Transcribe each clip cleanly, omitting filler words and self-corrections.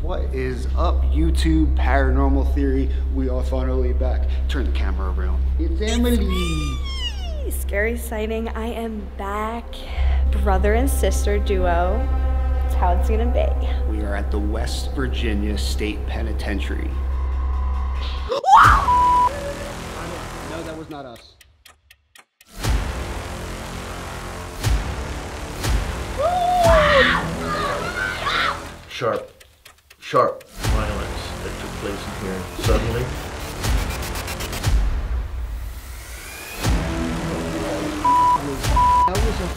What is up, YouTube? Paranormal Theory. We are finally back. Turn the camera around. It's Emily. Scary sighting. I am back. Brother and sister duo. That's how it's gonna be. We are at the West Virginia State Penitentiary. No, that was not us. Sharp violence that took place in here suddenly. That was a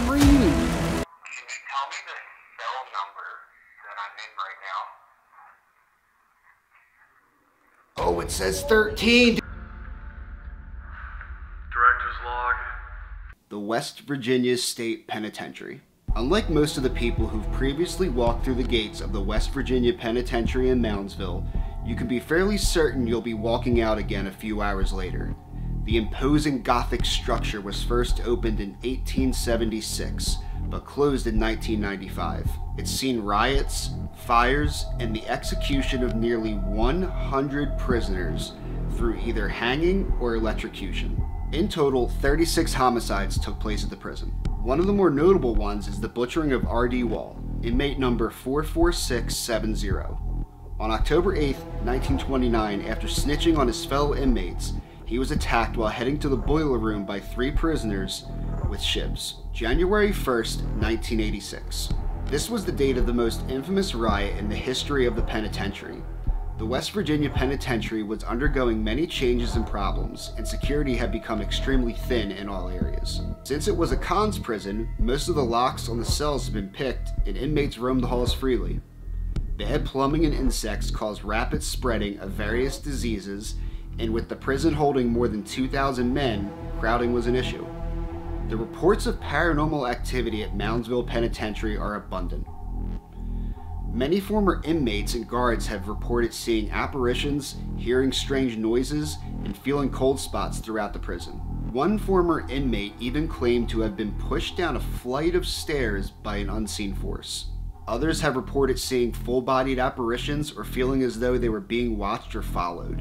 scream. Can you tell me the cell number that I'm in right now? Oh, it says 13. Director's log. The West Virginia State Penitentiary. Unlike most of the people who've previously walked through the gates of the West Virginia Penitentiary in Moundsville, you can be fairly certain you'll be walking out again a few hours later. The imposing Gothic structure was first opened in 1876, but closed in 1995. It's seen riots, fires, and the execution of nearly 100 prisoners through either hanging or electrocution. In total, 36 homicides took place at the prison. One of the more notable ones is the butchering of R.D. Wall, inmate number 44670. On October 8, 1929, after snitching on his fellow inmates, he was attacked while heading to the boiler room by 3 prisoners with shivs. January 1st, 1986. This was the date of the most infamous riot in the history of the penitentiary. The West Virginia Penitentiary was undergoing many changes and problems, and security had become extremely thin in all areas. Since it was a cons prison, most of the locks on the cells had been picked, and inmates roamed the halls freely. Bad plumbing and insects caused rapid spreading of various diseases, and with the prison holding more than 2,000 men, crowding was an issue. The reports of paranormal activity at Moundsville Penitentiary are abundant. Many former inmates and guards have reported seeing apparitions, hearing strange noises, and feeling cold spots throughout the prison. One former inmate even claimed to have been pushed down a flight of stairs by an unseen force. Others have reported seeing full-bodied apparitions or feeling as though they were being watched or followed.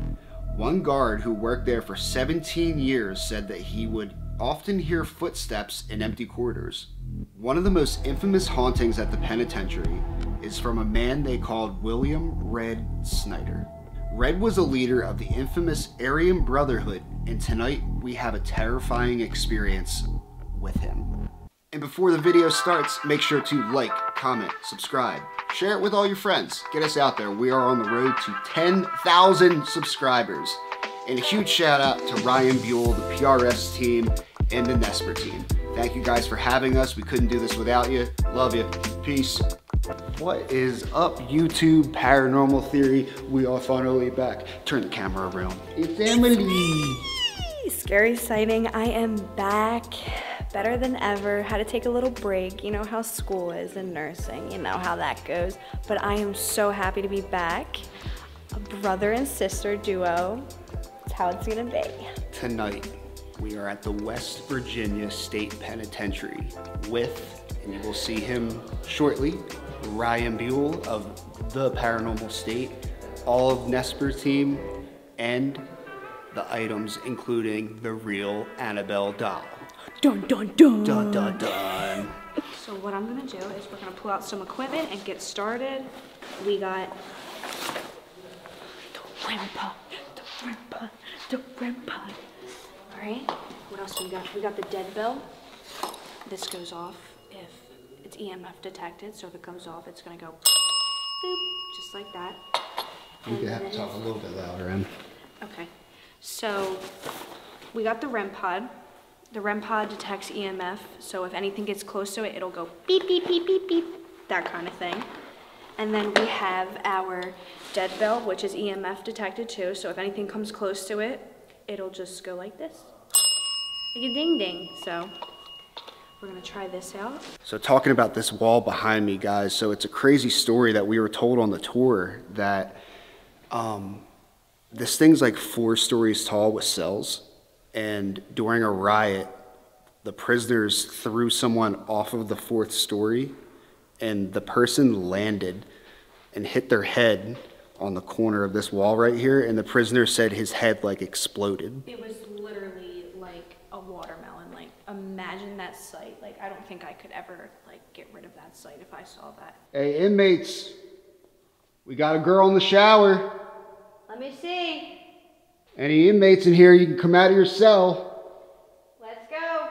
One guard who worked there for 17 years said that he would often hear footsteps in empty corridors. One of the most infamous hauntings at the penitentiary is from a man they called William Red Snyder. Red was a leader of the infamous Aryan Brotherhood, and tonight we have a terrifying experience with him. And before the video starts, make sure to like, comment, subscribe, share it with all your friends. Get us out there. We are on the road to 10,000 subscribers. And a huge shout out to Ryan Buell, the PRS team, and the Nesper team. Thank you guys for having us. We couldn't do this without you. Love you. Peace. What is up, YouTube? Paranormal Theory. We are finally back. Turn the camera around. It's Emily. Scary sighting. I am back. Better than ever. Had to take a little break. You know how school is and nursing. You know how that goes. But I am so happy to be back. A brother and sister duo. That's how it's gonna be. Tonight, we are at the West Virginia State Penitentiary with, and you will see him shortly, Ryan Buell of the Paranormal State, all of Nesper's team, and the items including the real Annabelle doll. Dun dun dun. Dun dun dun. So what I'm gonna do is we're gonna pull out some equipment and get started. We got the REM pod, the REM pod. All right, what else do we got? We got the dead bell. This goes off if it's EMF detected, so if it comes off, it's gonna go boop, just like that. You have to talk a little bit louder, Em. Okay, so we got the REM pod. The REM pod detects EMF, so if anything gets close to it, it'll go beep, beep, beep, beep, beep, that kind of thing. And then we have our dead bell, which is EMF detected too, so if anything comes close to it, it'll just go like this, like a ding ding. So we're gonna try this out. So talking about this wall behind me, guys, so it's a crazy story that we were told on the tour that this thing's like 4 stories tall with cells, and during a riot, the prisoners threw someone off of the 4th story, and the person landed and hit their head on the corner of this wall right here, and the prisoner said his head like exploded. It was literally like a watermelon. Like, imagine that sight. Like, I don't think I could ever like get rid of that sight if I saw that. Hey, inmates, we got a girl in the shower. Let me see. Any inmates in here, you can come out of your cell. Let's go.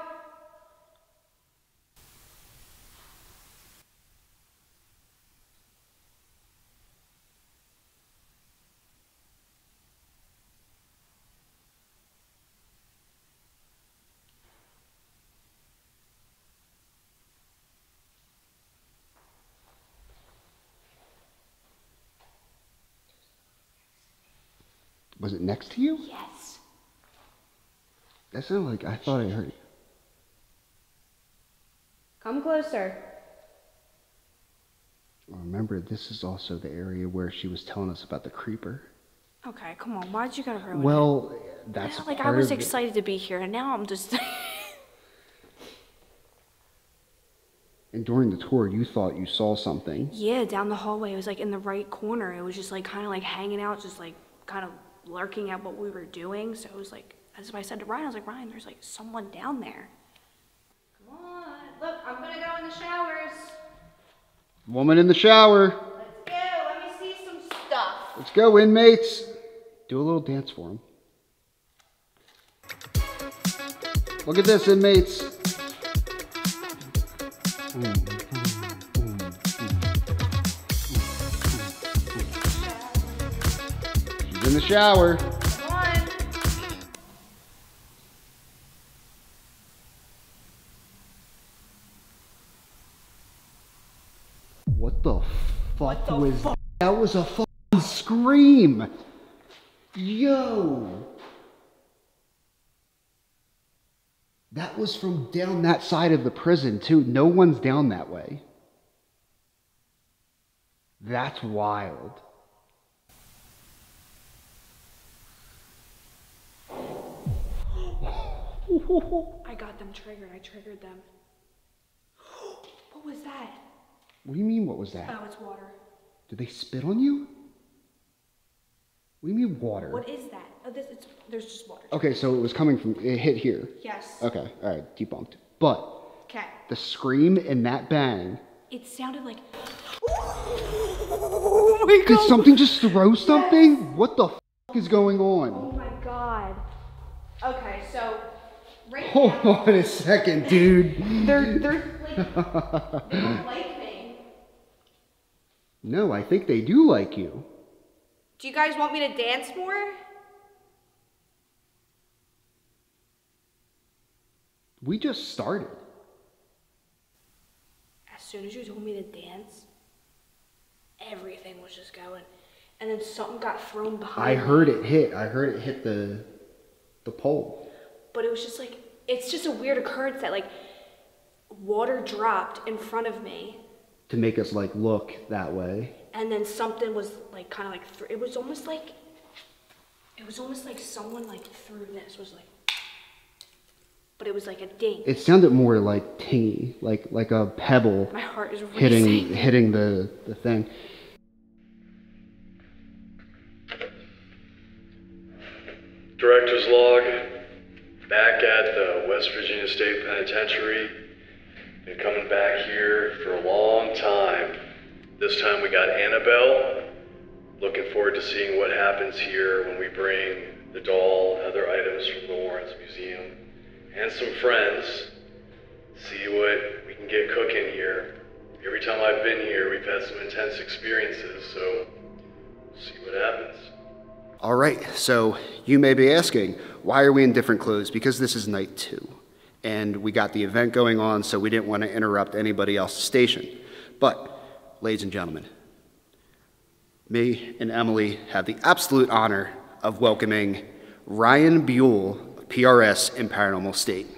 Was it next to you? Yes. That sounded like I thought I heard it. Come closer. Remember, this is also the area where she was telling us about the creeper. Okay, come on. Why'd you gotta ruin it? Well, that's Like, I part was of it. excited to be here, and now I'm just... And during the tour, you thought you saw something. Yeah, down the hallway. It was like in the right corner. It was just like kind of like hanging out, just like kind of lurking at what we were doing. So it was like, that's what I said to Ryan. I was like, Ryan, there's like someone down there. Come on. Look, I'm gonna go in the showers. Woman in the shower. Let's go. Let me see some stuff. Let's go, inmates. Do a little dance for him. Look at this, inmates. She's in the shower. Come on. What the fuck was that? That was a fucking scream. Yo. That was from down that side of the prison, too. No one's down that way. That's wild. I got them triggered. I triggered them. What was that? What do you mean, what was that? Oh, it's water. Did they spit on you? What do you mean water? What is that? Oh, there's just water. Okay, so it was coming from, it hit here. Yes. Okay, alright, debunked. But, Okay. the scream and that bang, It sounded like... Oh my did something just throw something? What the fuck is going on? Oh my god. Okay, so right Hold now on a second, dude. they're like they don't like me. No, I think they do like you. Do you guys want me to dance more? We just started. As soon as you told me to dance, everything was just going. And then something got thrown behind I me. heard it hit. I heard it hit the pole. But it was just like, it's just a weird occurrence that like water dropped in front of me. To make us like look that way. And then something was like kind of like, it was almost like someone like threw this, was like, but it was like a ding. It sounded more like tingy, like a pebble My heart is racing. hitting the thing. Director's log. Back at the West Virginia State Penitentiary. Been coming back here for a long time. This time we got Annabelle. Looking forward to seeing what happens here when we bring the doll and other items from the Lawrence Museum. And some friends. See what we can get cooking here. Every time I've been here, we've had some intense experiences, so see what happens. All right, so you may be asking, why are we in different clothes? Because this is night 2, and we got the event going on, so we didn't want to interrupt anybody else's station. But, ladies and gentlemen, me and Emily have the absolute honor of welcoming Ryan Buell, PRS in Paranormal State.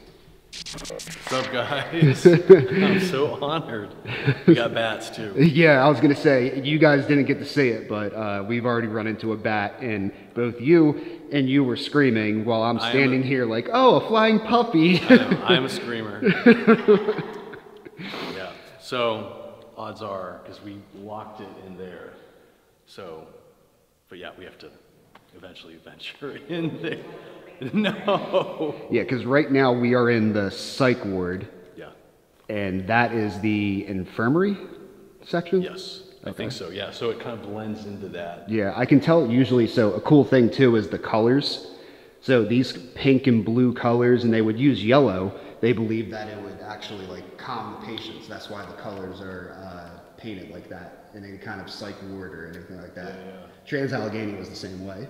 What's up, guys? I'm so honored. We got bats, too. Yeah, I was going to say, you guys didn't get to see it, but we've already run into a bat, and both you and you were screaming while I'm standing here like, oh, a flying puppy. I know, I'm a screamer. Yeah, so odds are, because we locked it in there, So, but yeah, we have to eventually venture in there. No. Yeah, because right now we are in the psych ward, Yeah. and that is the infirmary section? Yes. I think so. Yeah. So it kind of blends into that. Yeah, I can tell usually. So a cool thing too is the colors. So these pink and blue colors, and they would use yellow. They believe that it would actually like calm the patients. That's why the colors are painted like that in any kind of psych ward or anything like that. Trans Allegheny was the same way.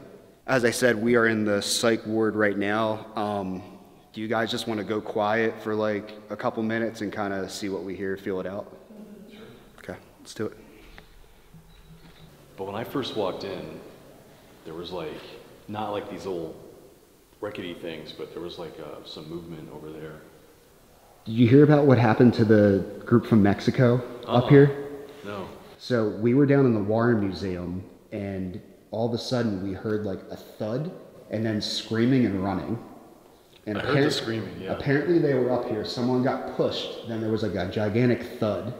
As I said, we are in the psych ward right now. Do you guys just want to go quiet for like a couple minutes and kind of see what we hear, feel it out? Sure. Okay, let's do it. But when I first walked in, there was like, not like these old rickety things, but there was like some movement over there. Did you hear about what happened to the group from Mexico up here? No. So we were down in the Warren Museum, and all of a sudden we heard like a thud and then screaming and running. And I heard the screaming, yeah. Apparently they were up here. Someone got pushed. Then there was like a gigantic thud.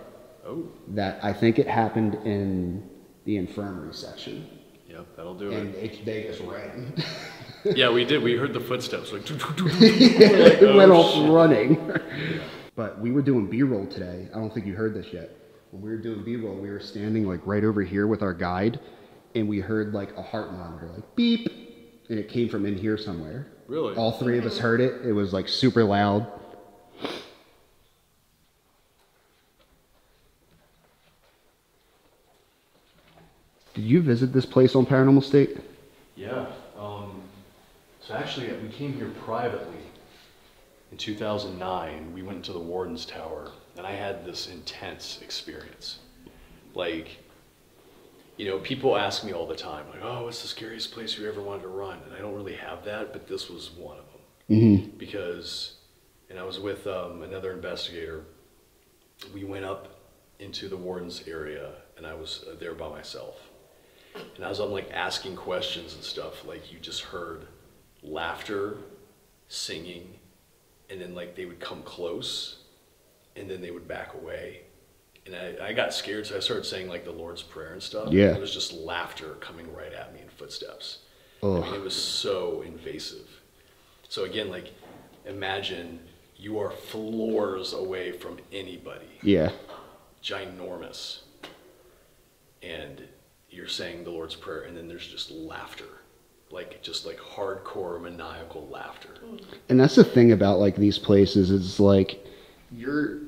Oh. That I think it happened in the infirmary section. Yep, that'll do And it. they just ran. Yeah, we did. We heard the footsteps. Like, It oh, went off shit. running. But we were doing B-roll today. I don't think you heard this yet. When we were doing B-roll, we were standing like right over here with our guide, and we heard like a heart monitor, like beep, and it came from in here somewhere. Really? All three of us heard it. It was like super loud. Did you visit this place on Paranormal State? Yeah. So actually, we came here privately. In 2009, we went to the Warden's Tower, and I had this intense experience. Like, you know, people ask me all the time, like, oh, what's the scariest place you ever wanted to run? And I don't really have that, but this was one of them. Mm-hmm. Because, and I was with another investigator. We went up into the Warden's area, and I was there by myself. And as I'm like asking questions and stuff, like you just heard laughter, singing, and then like they would come close, and then they would back away. And I got scared, so I started saying like the Lord's Prayer and stuff. Yeah. It was just laughter coming right at me in footsteps. Ugh. I mean, it was so invasive. So again, like imagine you are floors away from anybody. Yeah. Ginormous. And you're saying the Lord's Prayer, and then there's just laughter. Like, just like hardcore maniacal laughter. And that's the thing about like these places is like you're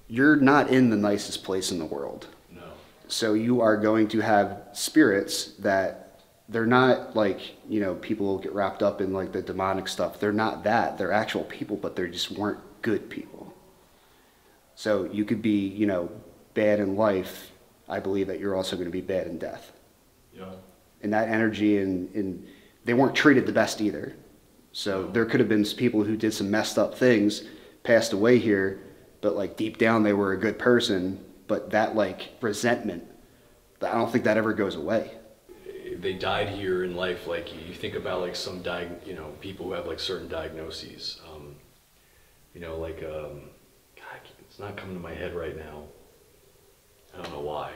not in the nicest place in the world. No. So you are going to have spirits that they're not like, you know, people get wrapped up in like the demonic stuff. They're not that. They're actual people, but they just weren't good people. So you could be, you know, bad in life. I believe that you're also going to be bad in death. Yeah. And that energy, and they weren't treated the best either. So there could have been people who did some messed up things, passed away here, but like deep down they were a good person. But that like resentment, I don't think that ever goes away. They died here in life. Like you think about like some people who have like certain diagnoses. You know, like God, it's not coming to my head right now. I don't know why,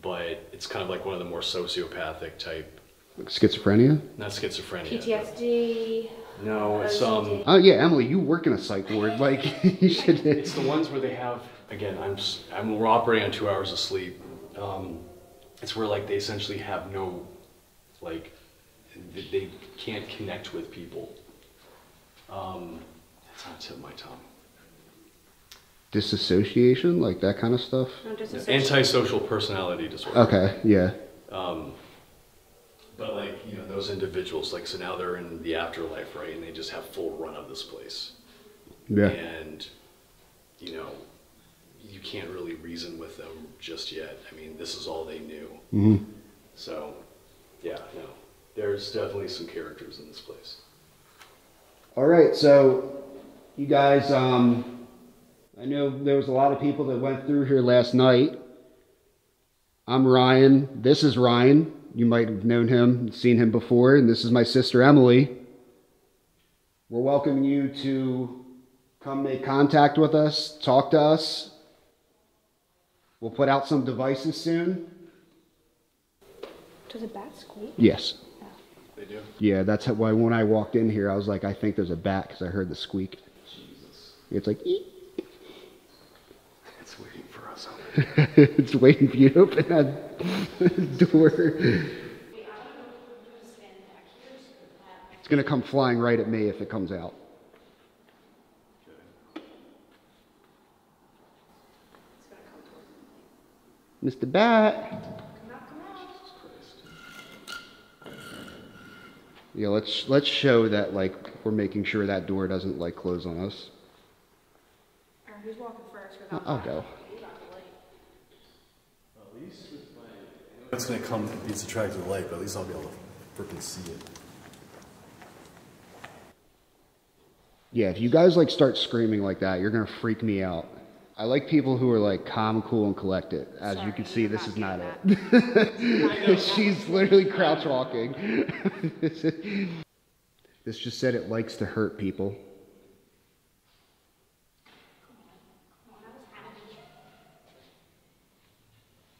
but it's kind of like one of the more sociopathic type. Like schizophrenia? Not schizophrenia. PTSD. No, it's OCD. Oh yeah, Emily, you work in a psych ward. Like you should. It's the ones where they have, again, we're operating on 2 hours of sleep. It's where like they essentially have no, like, they can't connect with people. It's on the tip of my tongue. Disassociation, like that kind of stuff. No, just Antisocial personality disorder. Okay, yeah. But like, you know, those individuals, like, so now they're in the afterlife, right? And they just have full run of this place. Yeah. And, you know, you can't really reason with them just yet. I mean, this is all they knew. Mm-hmm. So, yeah, no, there's definitely some characters in this place. All right, so you guys, I know there was a lot of people that went through here last night. I'm Ryan. This is Ryan. You might have known him, seen him before, and this is my sister Emily. We're welcoming you to come make contact with us, talk to us. We'll put out some devices soon. Does a bat squeak? Yes. They do? Yeah, that's why when I walked in here, I was like, I think there's a bat because I heard the squeak. Jesus. It's like, eek. It's waiting for us. It's waiting for you to open that door. It's gonna come flying right at me if it comes out. Mr. Bat. Yeah, let's show that like we're making sure that door doesn't like close on us. Alright, who's walking first? I'll go. It's gonna come, it's attracted to the light, but at least I'll be able to freaking see it. Yeah, if you guys like start screaming like that, you're gonna freak me out. I like people who are like calm, cool, and collected. As you can see, this is not it. She's literally crouch walking. This just said it likes to hurt people.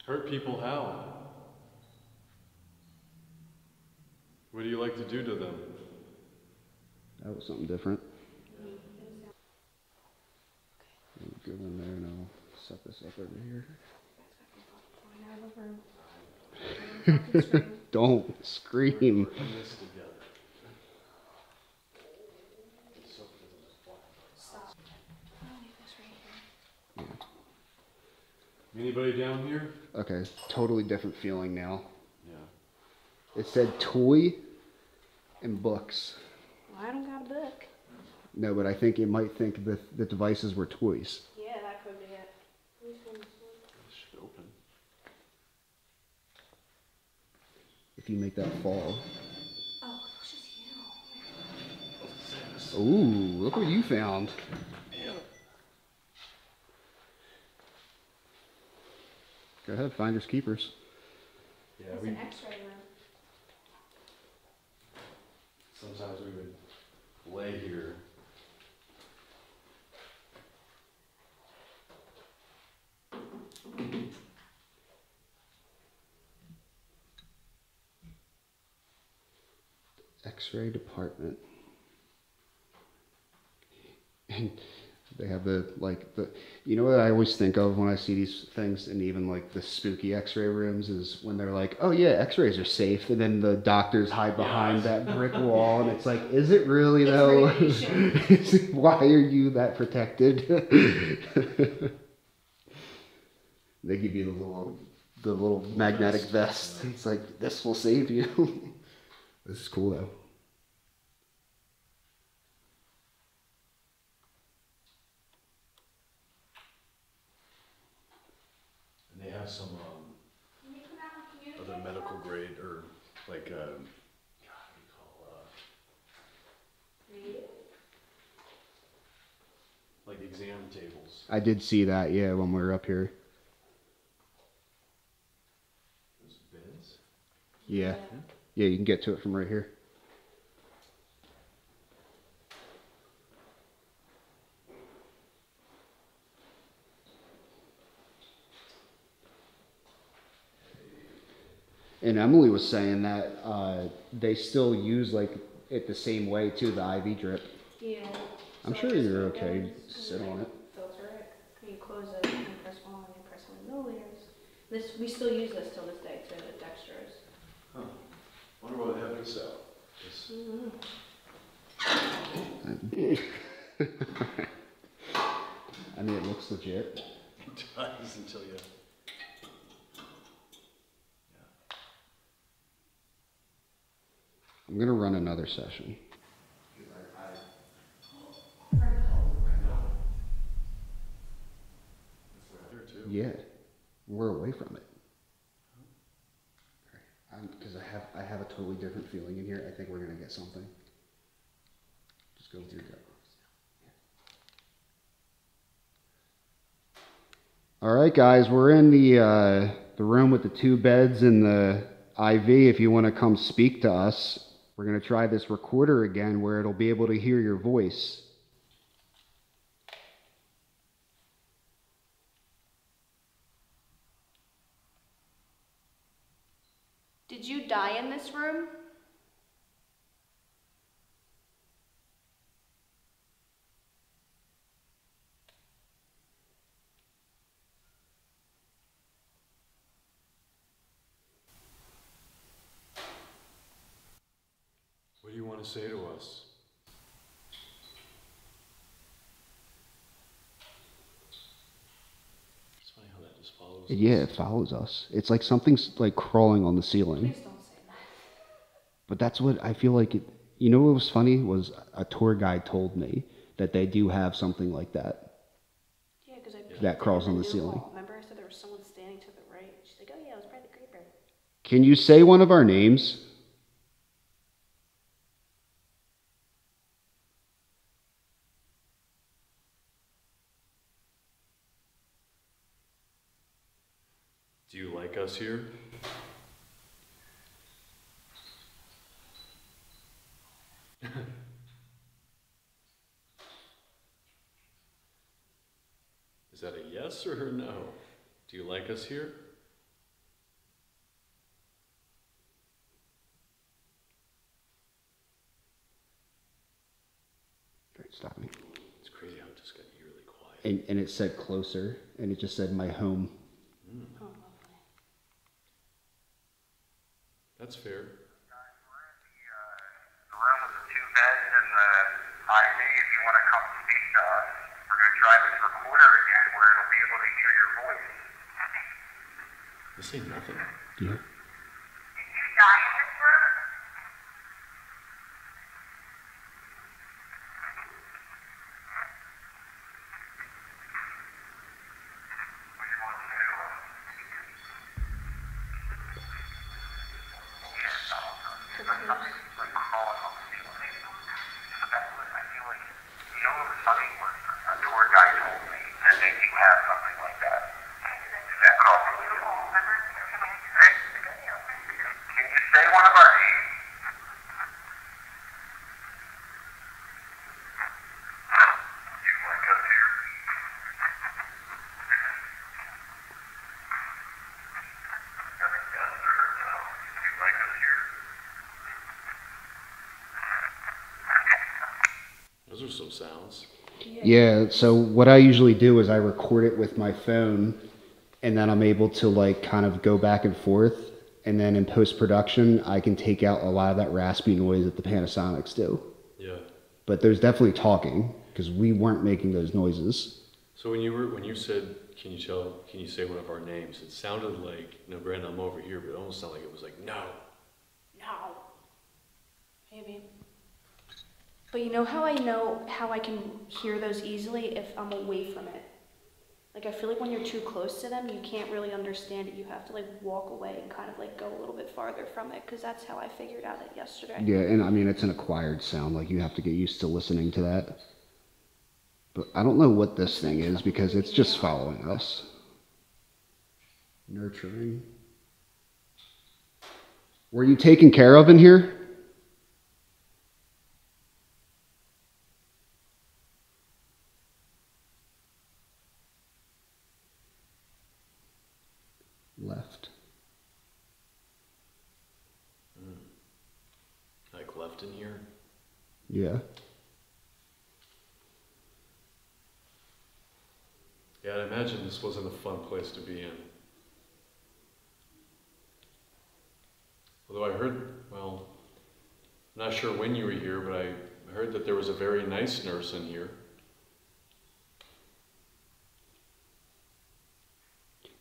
Hurt people how? What do you like to do to them? That was something different. Go in there and I'll set this up over here. Don't scream. Anybody down here? Okay, totally different feeling now. Yeah. It said toy and books. Well, I don't got a book. No, but I think it might think that the devices were toys. Yeah, that could be it. This should open. If you make that fall. Oh, it's just you. Ooh, look what you found. Go ahead, finders keepers. Yeah, It's an X-ray room. sometimes we would lay here. X-ray department. And they have you know what I always think of when I see these things, and even like the spooky X-ray rooms, is when they're like, oh yeah, X-rays are safe, and then the doctors hide behind that brick wall, and it's like, is it really though? Why are you that protected? They give you the little magnetic vest. It's like, this will save you. This is cool though. And they have some other medical grade or like God, what do you call like exam tables. I did see that, yeah, when we were up here. Those beds. Yeah. Yeah, you can get to it from right here. And Emily was saying that they still use like it the same way too, the IV drip. Yeah. I'm sure you're okay. Sit on it. Filter it. You close it and press on and press on milliliters. We still use this till this day too, the dextrose. Huh. Wonder why they have this out. I mean, it looks legit. It does until you. I'm gonna run another session. Yeah, we're away from it. Because I have a totally different feeling in here. I think we're gonna get something. Just go through that. All right, guys, we're in the room with the 2 beds and the IV. If you want to come speak to us, we're gonna try this recorder again, where it'll be able to hear your voice. Did you die in this room? What do you want to say to us? It's funny how that just follows us. Yeah, it follows us. It's like something's like crawling on the ceiling. Please don't say that. But that's what I feel like it. You know what was funny was a tour guide told me that they do have something like that. Yeah, because I That crawls on the new ceiling. wall. Remember, I said there was someone standing to the right. She's like, oh yeah, it was probably the creeper. Can you say one of our names? Do you like us here? Is that a yes or a no? Do you like us here? Right, stop me. It's crazy how it just got eerily quiet. And it said closer, and it just said my home. Oh, lovely. That's fair. The room with the 2 beds and the IV, if you want to come speak to us, we're going to try this recorder again where it'll be able to hear your voice. This ain't nothing. Yeah. Did you die in this room? What do you want to say to us? Yes, like crawling on the ceiling. But that's what I feel like. You know what was funny was a tour guide told me that they do have something like that. Is that called the wall? Can you say one of our names? Do you like us here? Yes or no? Do you like us here? Those are some sounds. Yeah, so what I usually do is I record it with my phone, and then I'm able to like kind of go back and forth, and then in post-production I can take out a lot of that raspy noise that the Panasonics do. Yeah. But there's definitely talking, because we weren't making those noises. So when you said, can you say one of our names? It sounded like, no, Brandon, I'm over here, but it almost sounded like it was like, no. No. Maybe. But you know how I can hear those easily if I'm away from it? Like I feel like when you're too close to them, you can't really understand it. You have to like walk away and kind of like go a little bit farther from it, because that's how I figured out it yesterday. Yeah, and I mean, it's an acquired sound, like you have to get used to listening to that. But I don't know what this thing is, because it's just following us. Nurturing. Were you taken care of in here? Left. Like left in here? Yeah. Yeah, I'd imagine this wasn't a fun place to be in. Although I heard, well, I'm not sure when you were here, but I heard that there was a very nice nurse in here.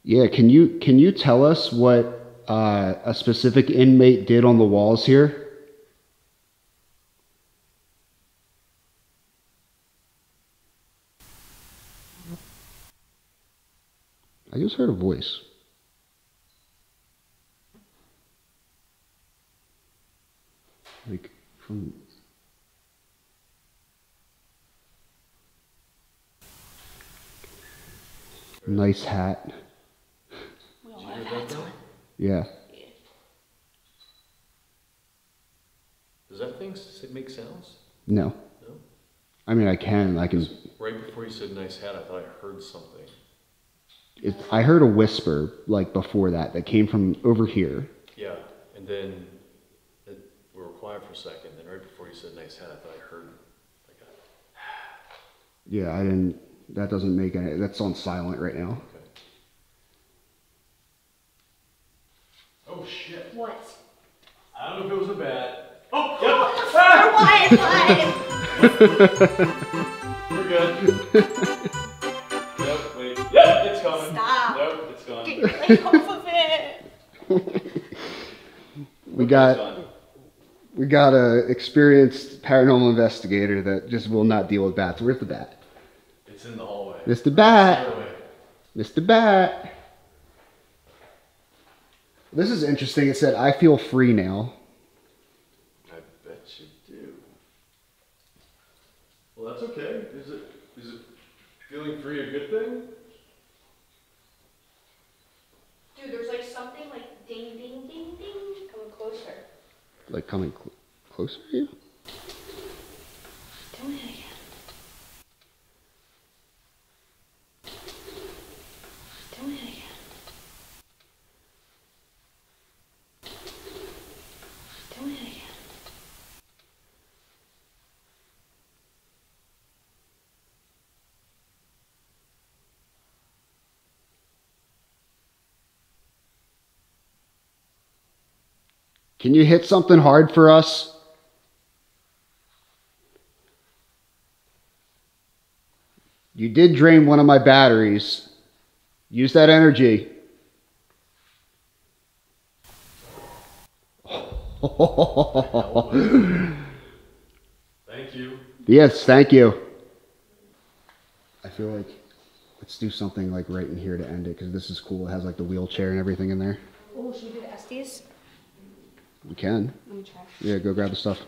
Yeah, can you tell us what a specific inmate did on the walls here? I just heard a voice. Like from... Nice hat. We all Did you have hear that hats though? on. Yeah. Yeah. Does that thing make sounds? No. No? I mean, I can. Right before you said nice hat, I thought I heard something. I heard a whisper like before that came from over here. Yeah, And then we were quiet for a second. Then right before you said nice hat, I thought I heard like a. Yeah, I didn't. That doesn't make any. That's on silent right now. Okay. Oh shit! What? I don't know if it was a bat. Oh, yep. We're good. Yep, wait. Yep, it's coming. Stop. Nope, it's gone. Get your leg off of it. We got a experienced paranormal investigator that just will not deal with bats. Where's the bat? It's in the hallway. Mr. Bat. Stairway. Mr. Bat. This is interesting. It said, I feel free now. I bet you do. Well, that's okay. Is it feeling free a good thing? Dude, there's like something like ding, ding, ding, ding, coming closer. Like coming closer to you? Do it again. Do it again. Do it again. Can you hit something hard for us? You did drain one of my batteries. Use that energy. Thank you. Yes, thank you. I feel like let's do something like right in here to end it because this is cool. It has like the wheelchair and everything in there. Oh, should we do the Estes? We can. Let me try. Yeah, go grab the stuff.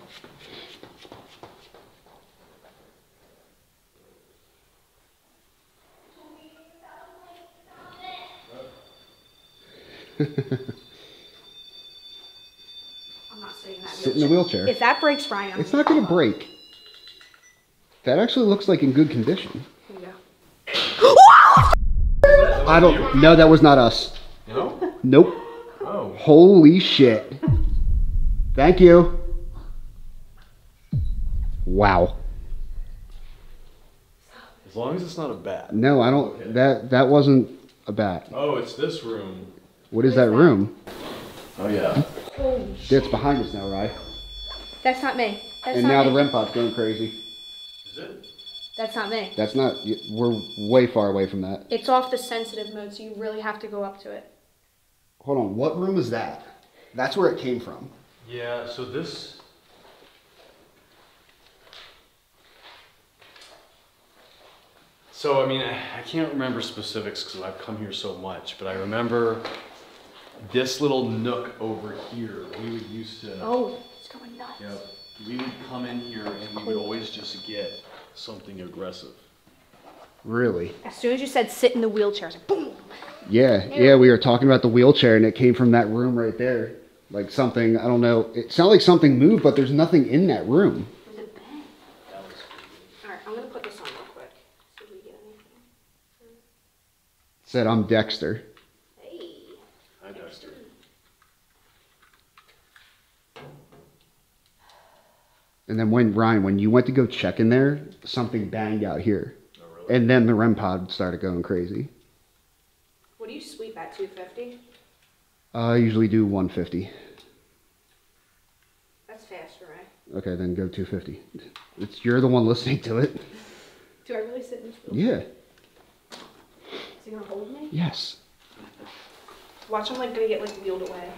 I'm not sitting in that Sit in the wheelchair. If that breaks, Ryan, I'm It's not going to break. That actually looks like in good condition. Here you go. I don't. No, that was not us. No? Nope. Oh. Holy shit. Thank you. Wow. As long as it's not a bat. No, I don't. Okay. That wasn't a bat. Oh, it's this room. What is that room? Oh yeah. Holy shit. It's behind us now, right? That's not me. That's And not now the me. REM pod's going crazy. Is it? That's not me. That's not. We're way far away from that. It's off the sensitive mode, so you really have to go up to it. Hold on. What room is that? That's where it came from. Yeah, so this. So, I mean, I can't remember specifics because I've come here so much, but I remember this little nook over here. We would used to. Oh, it's going nuts. Yep. We would come in here and we would always just get something aggressive. Really? As soon as you said sit in the wheelchair, I was like, boom. Yeah. We were talking about the wheelchair, and it came from that room right there. Like something. I don't know. It sounded like something moved, but there's nothing in that room. Was it bad? That was Alright, I'm gonna put this on real quick. See if we get anything. It said, I'm Dexter. Hey. Hi, Dexter. And then when you went to go check in there, something banged out here. Oh, really? And then the REM pod started going crazy. What do you sweep at, 250? I usually do 150. That's faster, right? Okay, then go 250. You're the one listening to it. Do I really sit in this wheelchair? Yeah. Is he gonna hold me? Yes. Watch, I'm like gonna get like wheeled away.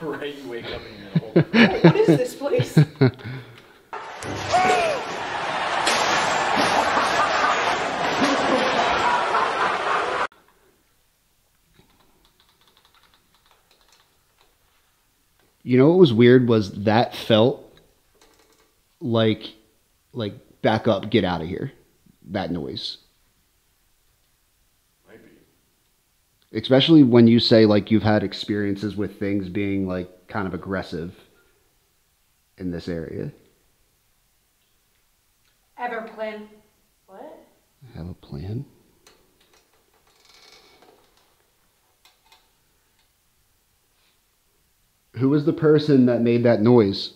Right, you wake up and you're gonna hold it. Oh, what is this place? You know what was weird was that felt like back up, get out of here. That noise. Might be. Especially when you say like you've had experiences with things being like kind of aggressive in this area. Everplan. What? I have a plan. Who was the person that made that noise?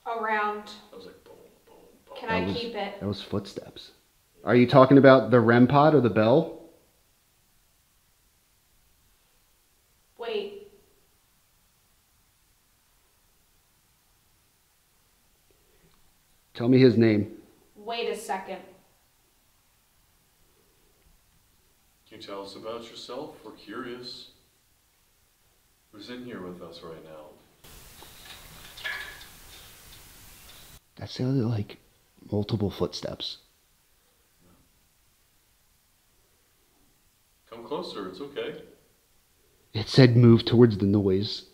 Around. That was like boom, boom, boom. Can I keep it? That was footsteps. Are you talking about the REM pod or the bell? Wait. Tell me his name. Wait a second. Can you tell us about yourself? We're curious. Who's in here with us right now? That sounded like multiple footsteps. Come closer, it's okay. It said move towards the noise.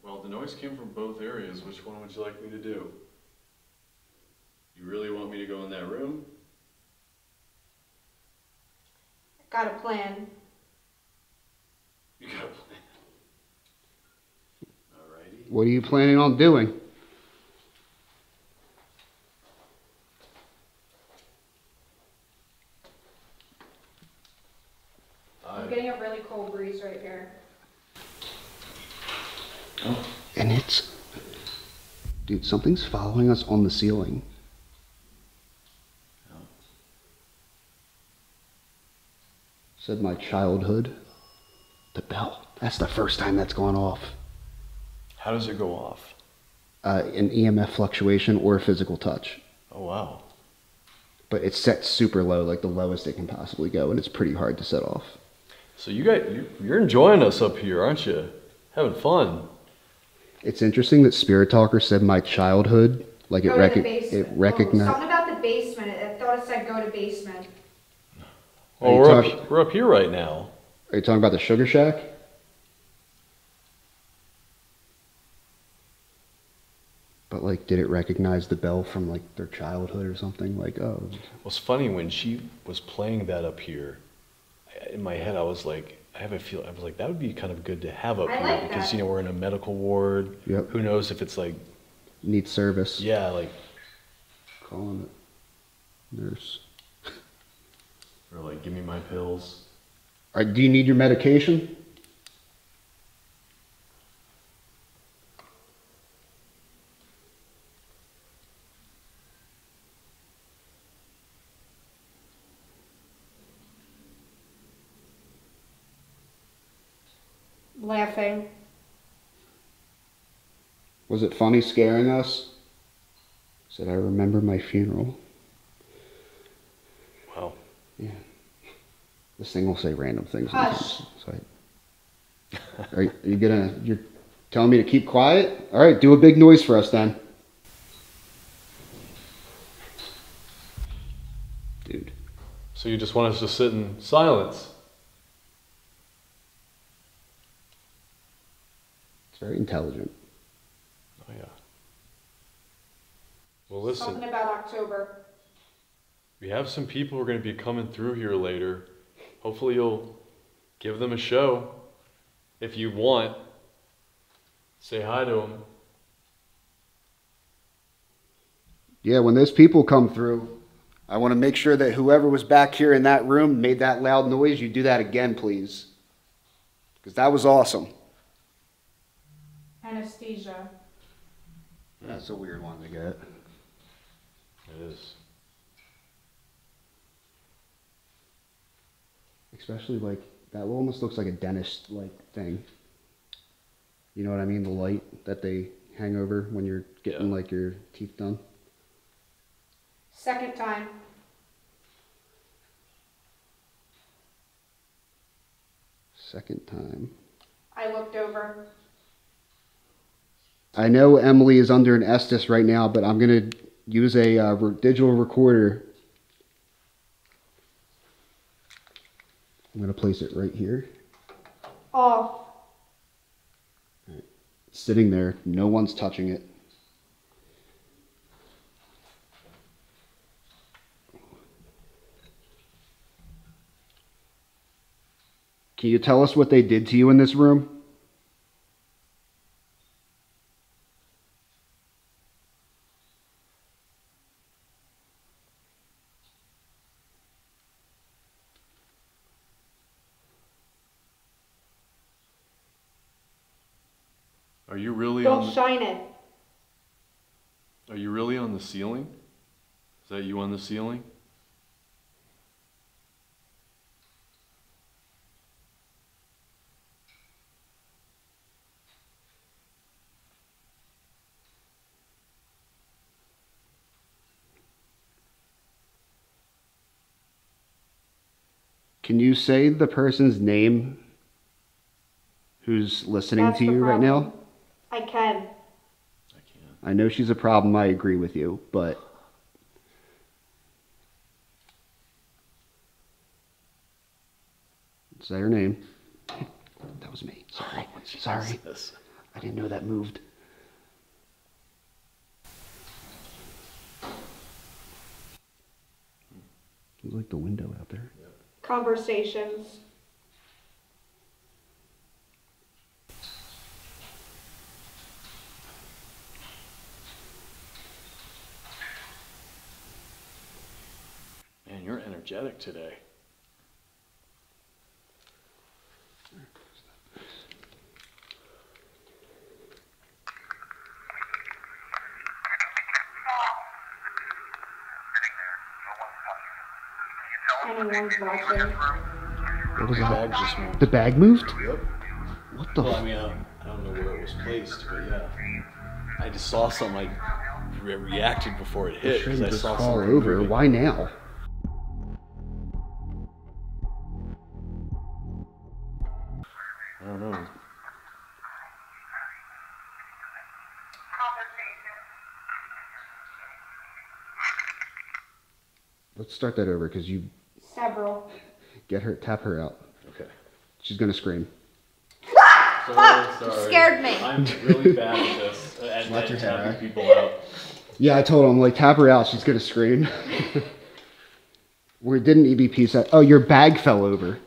Well, the noise came from both areas. Which one would you like me to do? You really want me to go in that room? Got a plan. You got a plan. Alrighty. What are you planning on doing? I'm getting a really cold breeze right here. And it's... Dude, something's following us on the ceiling. Said my childhood. The bell. That's the first time that's gone off. How does it go off? An EMF fluctuation or a physical touch. Oh, wow. But it's set super low, like the lowest it can possibly go, and it's pretty hard to set off. So you're enjoying us up here, aren't you? Having fun. It's interesting that Spirit Talker said my childhood, like it Go to the basement. recognized. Something about the basement. I thought it said go to basement. Oh, we're up here right now. Are you talking about the Sugar Shack? But like, did it recognize the bell from like their childhood or something? Like, oh. Well, it's funny when she was playing that up here. In my head, I was like, I was like, that would be kind of good to have up I here like because that. we're in a medical ward. Yep. Who knows if it's like, Need service. yeah, like, Calling it. Nurse. or like, give me my pills. All right, do you need your medication? Laughing. Was it funny scaring us? Said I remember my funeral. Wow. Yeah. This thing will say random things. Hush. Sometimes, so you're telling me to keep quiet? All right, do a big noise for us then. Dude. So you just want us to sit in silence? It's very intelligent. Oh yeah. Well, listen. Something about October. We have some people who are going to be coming through here later. Hopefully you'll give them a show. If you want, say hi to them. Yeah, when those people come through, I want to make sure that whoever was back here in that room made that loud noise. You do that again, please. Because that was awesome. Anesthesia. That's a weird one to get. It is. Especially like, that almost looks like a dentist like thing. You know what I mean? The light that they hang over when you're getting like your teeth done. Second time. Second time. I looked over. I know Emily is under an Estes right now, but I'm going to use a digital recorder. I'm going to place it right here. Off. It's sitting there. No one's touching it. Can you tell us what they did to you in this room? Are you really Don't shine it. Are you really on the ceiling? Is that you on the ceiling? Can you say the person's name who's listening That's to the you right now? problem. I can. I can't. I know she's a problem. I agree with you, but is that her name? That was me. Sorry. Sorry. Jesus. I didn't know that moved. It's like the window out there. Conversations. Man, you're energetic today. Anyone's watching. What was The that? bag just moved. The bag moved? Yep. What the? Well, I mean, I don't know where it was placed, but yeah. I just saw something. I reacted before it hit because I just saw fall something over. moving. Why now? I don't know. Let's start that over because you Several. get her, tap her out. Okay. She's gonna scream. Fuck! You scared me. I'm really bad at this. Let your hair tapping out. people out. Yeah, I told him like tap her out. She's gonna scream. We did an EBP set. Oh, your bag fell over.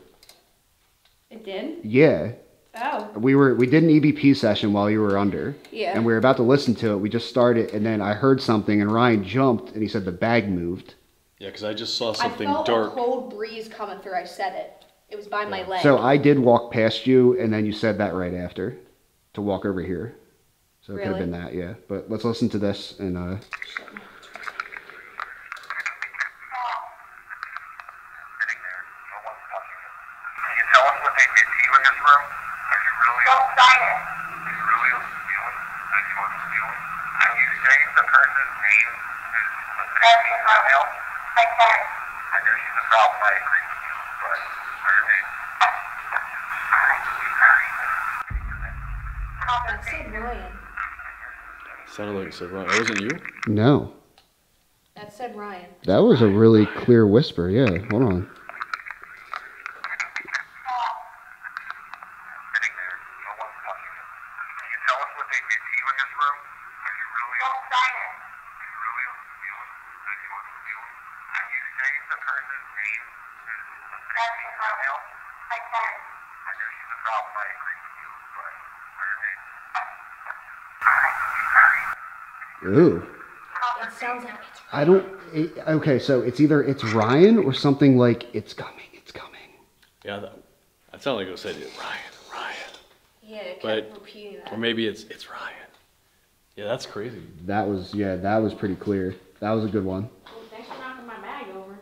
It did? Yeah, Oh. we did an EBP session while you were under. Yeah. And we were about to listen to it. We just started, and then I heard something, and Ryan jumped, and he said the bag moved. Yeah, because I just saw I something felt dark. a cold breeze coming through. I said it. It was by my leg. So I did walk past you, and then you said that right after to walk over here. So it could have Really? been that, yeah. But let's listen to this and Sitting there, no one's touching you. Can you tell us what they did to you in this room? Are you really on fire? Are you really on stealing? That you want stealing? Can you say the person's name who's listening to me right now? I can. I know she's a problem. I agree with you, but her name. That said Ryan. Sounded like it said Ryan. That wasn't you? no. That said Ryan. That was a really clear whisper, yeah. Hold on. Sitting there, no one's touching you. Can you tell us what they did to you in this room? Are you really on fire? Are you really on stealing? That you want stealing? Can you say the person's name who's listening to me right now? I can. I know she's a problem. I agree with you, but her name. Ooh. It sounds like it's I don't. Okay, so it's either it's Ryan or something like it's coming, it's coming. Yeah, that sounded like it said Ryan. Yeah, it kept But- repeating Or that. maybe it's Ryan. Yeah, that's crazy. That was that was pretty clear. That was a good one. Well, thanks for knocking my bag over.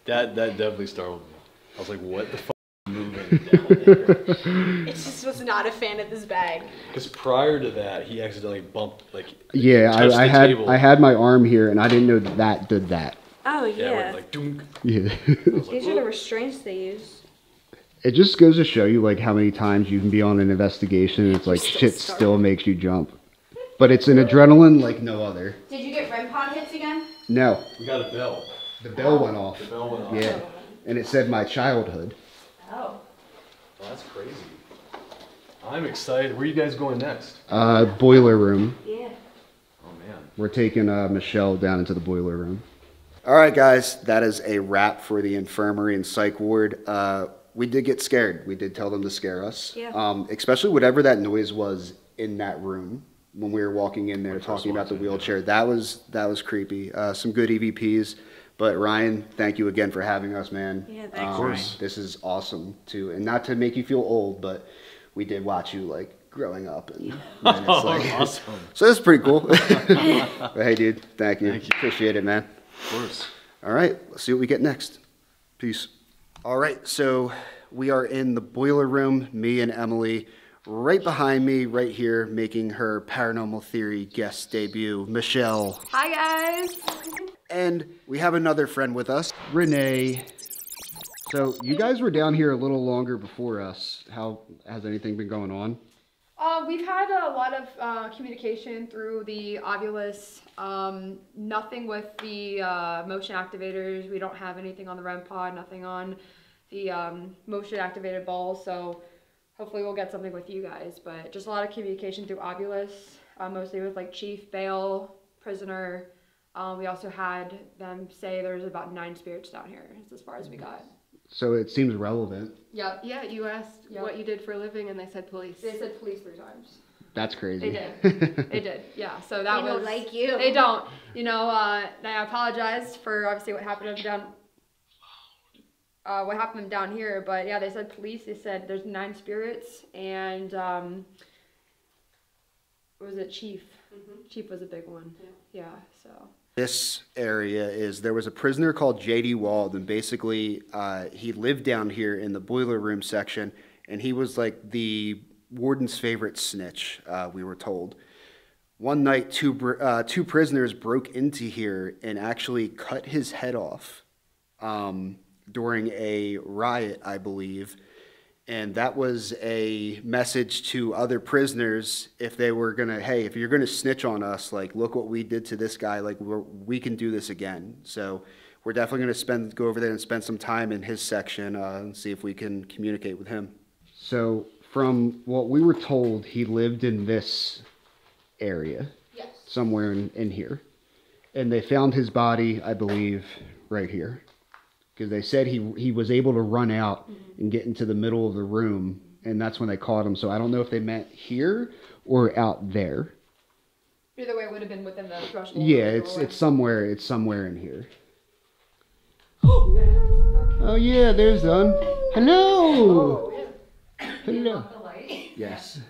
That definitely startled me. I was like, what the fuck is moving down there? It just was not a fan of this bag. Because prior to that, he accidentally bumped, like, Yeah, touched I the had table. I had my arm here and I didn't know that did that. Oh, Yeah, yeah. went like, dunk. Yeah. I was like, These are the "Whoa." restraints they use. It just goes to show you like how many times you can be on an investigation and it's like Still shit started. still makes you jump. But it's an adrenaline like no other. Did you get REM pod hits again? No, We got a bell. the bell went off. The bell went off. Yeah. And it said my childhood. Oh. Well, that's crazy. I'm excited. Where are you guys going next? Boiler room. Yeah. Oh, man. We're taking Michelle down into the boiler room. All right, guys, that is a wrap for the infirmary and psych ward. We did get scared. We did tell them to scare us. Yeah. Especially whatever that noise was in that room when we were walking in there When talking first about the walked in, wheelchair. That was creepy. Some good EVPs. But Ryan, thank you again for having us, man. Yeah, thanks, Ryan. This is awesome too, and not to make you feel old, but we did watch you like growing up, and then it's like, Awesome. so this is pretty cool. But hey, dude, thank you. Thank you. Appreciate it, man. Of course. All right, let's see what we get next. Peace. All right, so we are in the boiler room, me and Emily. Right behind me, right here, making her Paranormal Theory guest debut, Michelle. Hi, guys. And we have another friend with us, Renee. So you guys were down here a little longer before us. How has anything been going on? We've had a lot of communication through the Ovilus. Nothing with the motion activators. We don't have anything on the REM pod, nothing on the motion activated balls. So hopefully we'll get something with you guys. But just a lot of communication through Ovilus, mostly with like Chief, Bail, Prisoner. We also had them say there's about 9 spirits down here. It's as far as we got. So it seems relevant. Yep. Yeah, you asked what you did for a living, and they said police. They said police 3 times. That's crazy. They did. They did. Yeah. So that They was. don't like you. They don't. You know. I apologized for obviously what happened down here, but yeah, they said police. They said there's 9 spirits, and what was it, Chief? Mm-hmm. Chief was a big one. Yeah. So. This area is, there was a prisoner called J.D. Wald, and basically he lived down here in the boiler room section, and he was like the warden's favorite snitch, we were told. One night, two prisoners broke into here and actually cut his head off during a riot, I believe. And that was a message to other prisoners if they were gonna, hey, if you're gonna snitch on us, like, look what we did to this guy, like, we can do this again. So we're definitely gonna go over there and spend some time in his section and see if we can communicate with him. So from what we were told, he lived in this area, Yes. somewhere in here. And they found his body, I believe, right here. Because they said he was able to run out and get into the middle of the room, and that's when they caught him. So I don't know if they meant here or out there. Either way, it would have been within the threshold. Yeah, it's somewhere in here. Oh yeah, there's one. Hello. Hello. The light. Yes.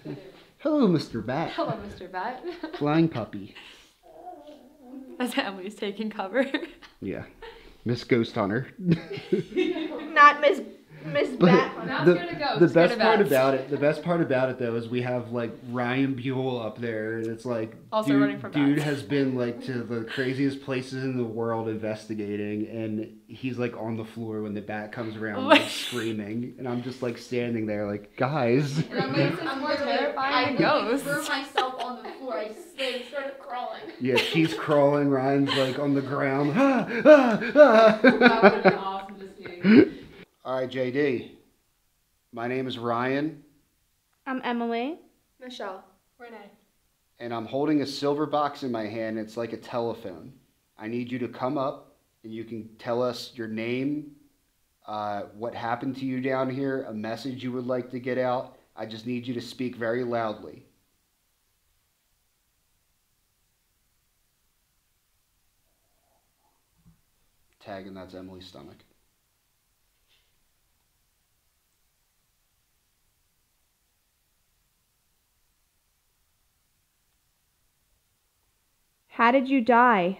Hello, Mr. Bat. Hello, Mr. Bat. Flying puppy. As Emily's taking cover. Yeah. Miss Ghost Hunter. Not Miss Bat. Now it's gonna go. The It's best gonna part bounce. about it though is we have like Ryan Buell up there, and it's like Also running from dude bats. has been like to the craziest places in the world investigating, and he's like on the floor when the bat comes around like screaming, and I'm just like standing there like, guys. And I'm more terrifying than I ghosts. threw myself on the floor. I started crawling. Yeah, she's crawling, Ryan's like on the ground. Ah, ah, ah. That would have been awesome to see. All right, JD. My name is Ryan, I'm Emily. Michelle. Renee. and I'm holding a silver box in my hand. It's like a telephone. I need you to come up, and you can tell us your name, what happened to you down here, a message you would like to get out. I just need you to speak very loudly. Tag, and that's Emily's stomach. How did you die?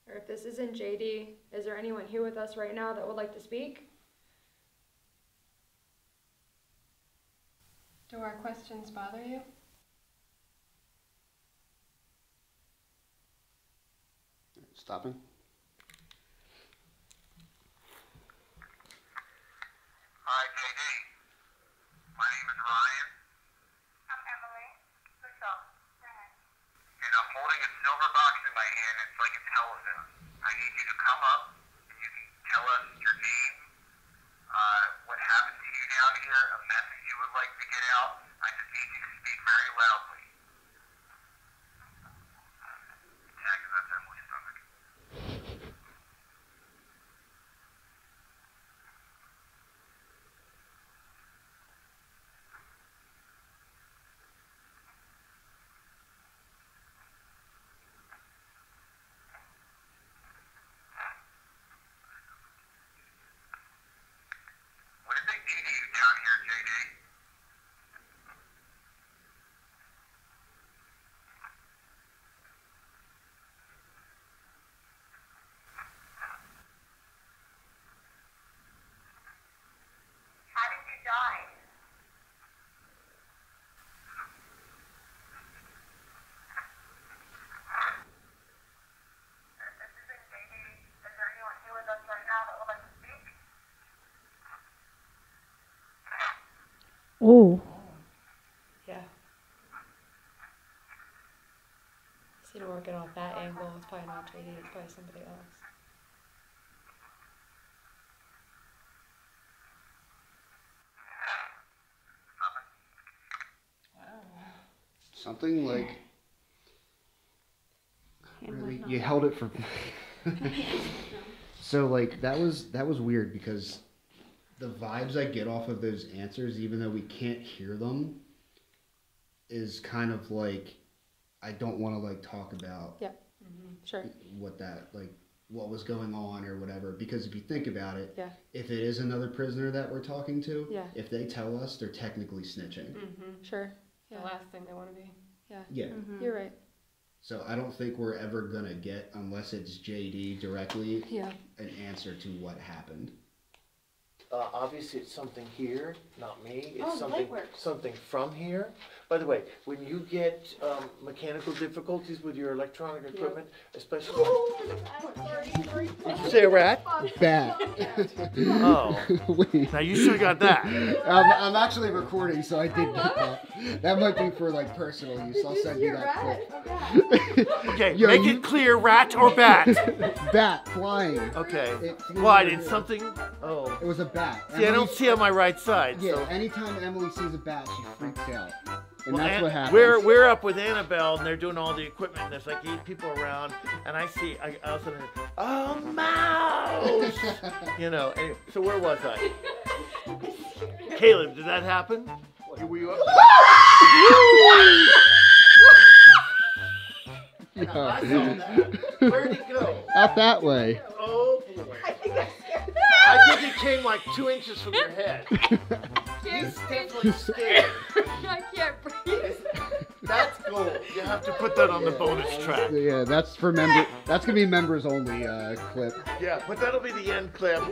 Or if this isn't JD, is there anyone here with us right now that would like to speak? Do our questions bother you? Stopping. Hi, JD. My name is Ryan. I'm Emily. Michelle. And I'm holding a silver box in my hand. It's like a telephone. I need you to come up and you can tell us your name, what happened to you down here, a message you would like to get out. I just need you to speak very loudly. Tag, and that's Emily's stomach. Oh. Yeah. See to working off that angle. It's probably not JD. It's probably somebody else. Something like. Hand Really? was You not- held it for. So like that was weird because the vibes I get off of those answers, even though we can't hear them, is kind of like I don't want to like talk about Sure. what was going on or whatever, because if you think about it, Yeah. if it is another prisoner that we're talking to, Yeah. if they tell us, they're technically snitching. Sure. The Yeah. last thing they want to be. Yeah. Mhm. You're right. So I don't think we're ever gonna get, unless it's JD directly, Yeah. an answer to what happened. Obviously, it's something here, not me. It's Oh, something Lightworks. something from here. By the way, when you get mechanical difficulties with your electronic equipment, especially. Did you say a rat? Bat. Oh. Wait. Now you should have got that. I'm actually recording, so I did get that. That might be for like personal use. I'll send you that clip. Okay, Yo, make you- it clear, rat or bat. Bat flying. Okay. It flew Why over did here. something? Oh. It was a bat. See, I don't see on my right side. Yeah, So. anytime Emily sees a bat, she freaks out. And Well, that's what happens. We're up with Annabelle and they're doing all the equipment. And there's like 8 people around, and I was in oh mouse, you know. Anyway, so where was I? Caleb, did that happen? Were you up? Yeah. I saw that. Where'd it go? Out that way. Oh boy. I think it came like 2 inches from your head. He's definitely scared. I can't breathe. That's gold. You have to put that on the bonus track. Yeah, that's for member. That's gonna be members only clip. Yeah, but that'll be the end clip.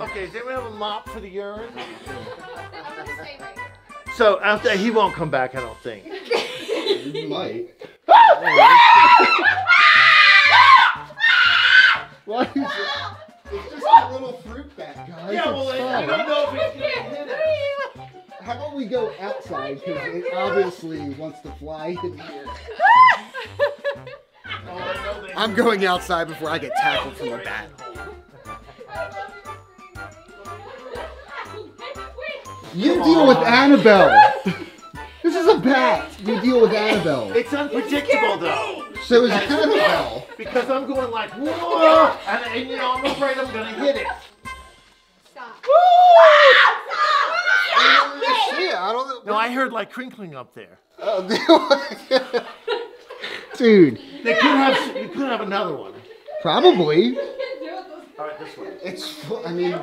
Okay, does anyone have a mop for the urine? So after he won't come back, I don't think. You might. Why is it? It's just a little fruit bat, guys. Yeah, well, It's I fine. don't know if it's gonna hit us. How about we go outside, because it obviously wants to fly in here. Oh, I know they- I'm going outside before I get tackled from a bat. You deal with Annabelle. This is a bat. You deal with Annabelle. It's unpredictable though. So is Annabelle. Because I'm going like, whoa! And you know, I'm afraid I'm gonna hit it. Yeah, I don't know. No, I heard like crinkling up there. Dude, You could have another one. probably. All right, this one. It's full, I mean,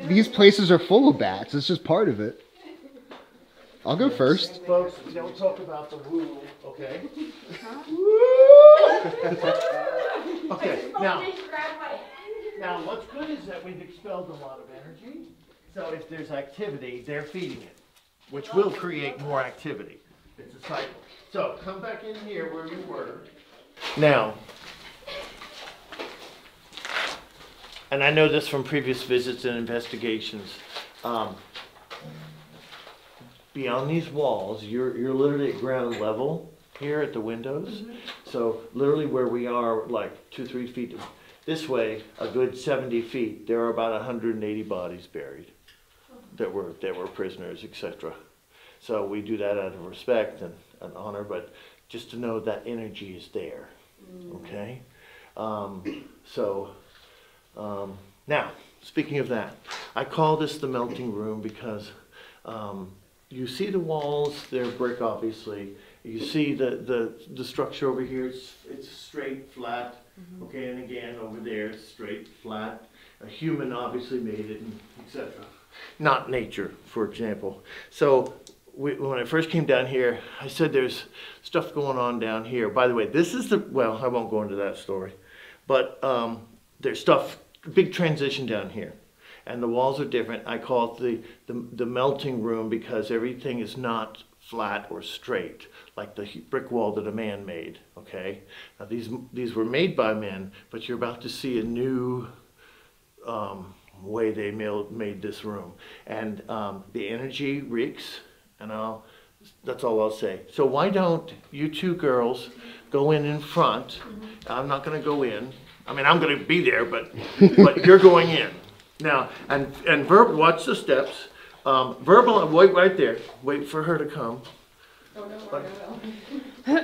these places are full of bats. It's just part of it. I'll go first. Folks, we don't talk about the woo, okay? Okay, now what's good is that we've expelled a lot of energy. So if there's activity, they're feeding it, which will create more activity. It's a cycle. So come back in here where you were. Now, and I know this from previous visits and investigations, beyond these walls, you're literally at ground level here at the windows. So literally where we are, like 2-3 feet this way, a good 70 feet, there are about 180 bodies buried that were prisoners, etc. So we do that out of respect and honor, but just to know that energy is there. Okay. Now, speaking of that, I call this the melting room because you see the walls, they're brick obviously. You see the structure over here, it's straight, flat. Okay, and again over there, it's straight, flat. A human obviously made it, etc. Not nature, for example. So when I first came down here, I said there's stuff going on down here. By the way, this is well, I won't go into that story, but there's stuff, big transition down here. And the walls are different. I call it the melting room because everything is not flat or straight, like the brick wall that a man made, okay? Now these were made by men, but you're about to see a new way they made this room. And the energy reeks, and that's all I'll say. So why don't you two girls go in front? I'm not gonna go in. I mean, I'm gonna be there, but you're going in. Now, and watch the steps. Verbal, wait right there. Wait for her to come. Oh, no,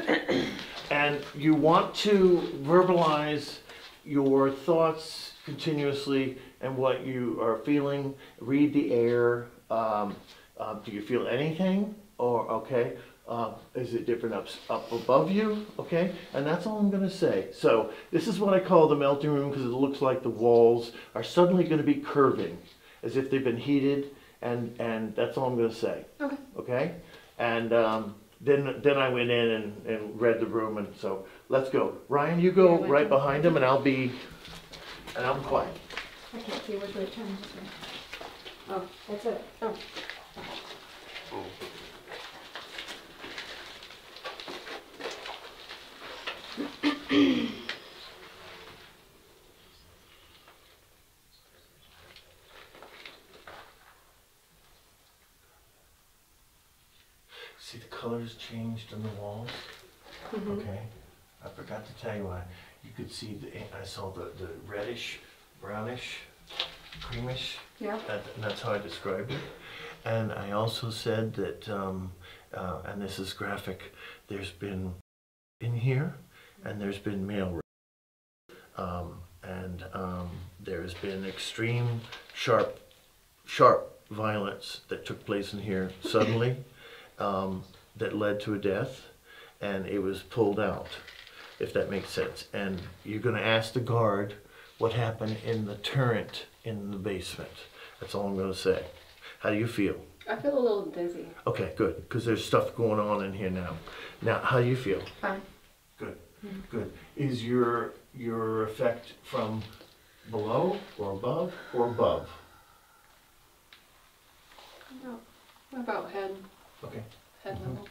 And you want to verbalize your thoughts continuously and what you are feeling. Read the air. Do you feel anything? Or, okay, is it different up above you? Okay, and that's all I'm going to say. So this is what I call the melting room, because it looks like the walls are suddenly going to be curving, as if they've been heated, and that's all I'm going to say. Okay. Okay? And then I went in and read the room, and so let's go. Ryan, you go right behind him, and I'm quiet. I can't see which way to turn. Oh, that's it. Oh. See the colors changed on the walls? Okay. I forgot to tell you, you could see I saw the reddish, brownish, creamish. Yeah. And that's how I described it. And I also said that, and this is graphic, there's been in here, and there's been male rape. And there's been extreme, sharp violence that took place in here suddenly. That led to a death, and it was pulled out, if that makes sense. And you're going to ask the guard what happened in the turret in the basement. That's all I'm going to say. How do you feel? I feel a little dizzy. Okay, good, because there's stuff going on in here now. Now, how do you feel? Fine. Good, good. Is your effect from below or above or above? No. What about head? Okay. Head level.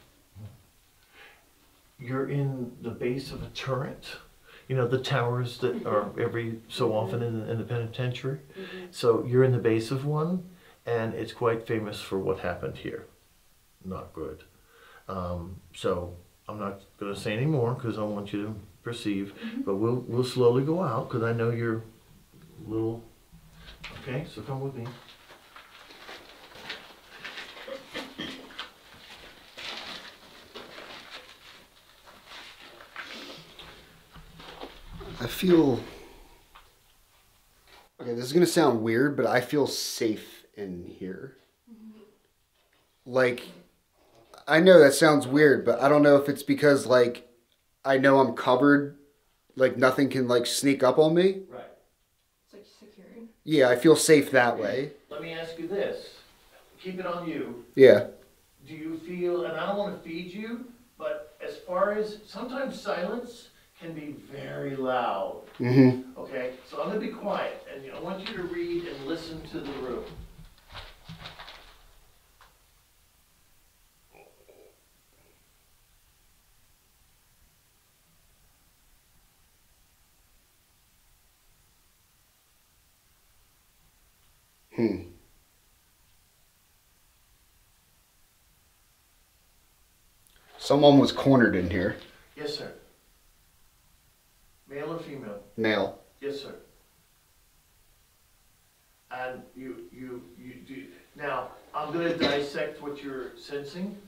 You're in the base of a turret. You know, the towers that are every so often in the penitentiary. So you're in the base of one, and it's quite famous for what happened here. Not good. So I'm not going to say any more because I want you to perceive, but we'll slowly go out because I know you're a little. Okay, so come with me. I feel, okay, this is going to sound weird, but I feel safe in here. Like, I know that sounds weird, but I don't know if it's because, like, I know I'm covered, like, nothing can, like, sneak up on me. Right. It's like secured. Yeah, I feel safe that way. Let me ask you this. Keep it on you. Yeah. Do you feel, and I don't want to feed you, but as far as, sometimes silence can be very loud. Okay, so I'm going to be quiet, and I want you to read and listen to the room. Someone was cornered in here. Yes, sir. Male or female? Male. Yes, sir. And you do. Now, I'm going to dissect what you're sensing.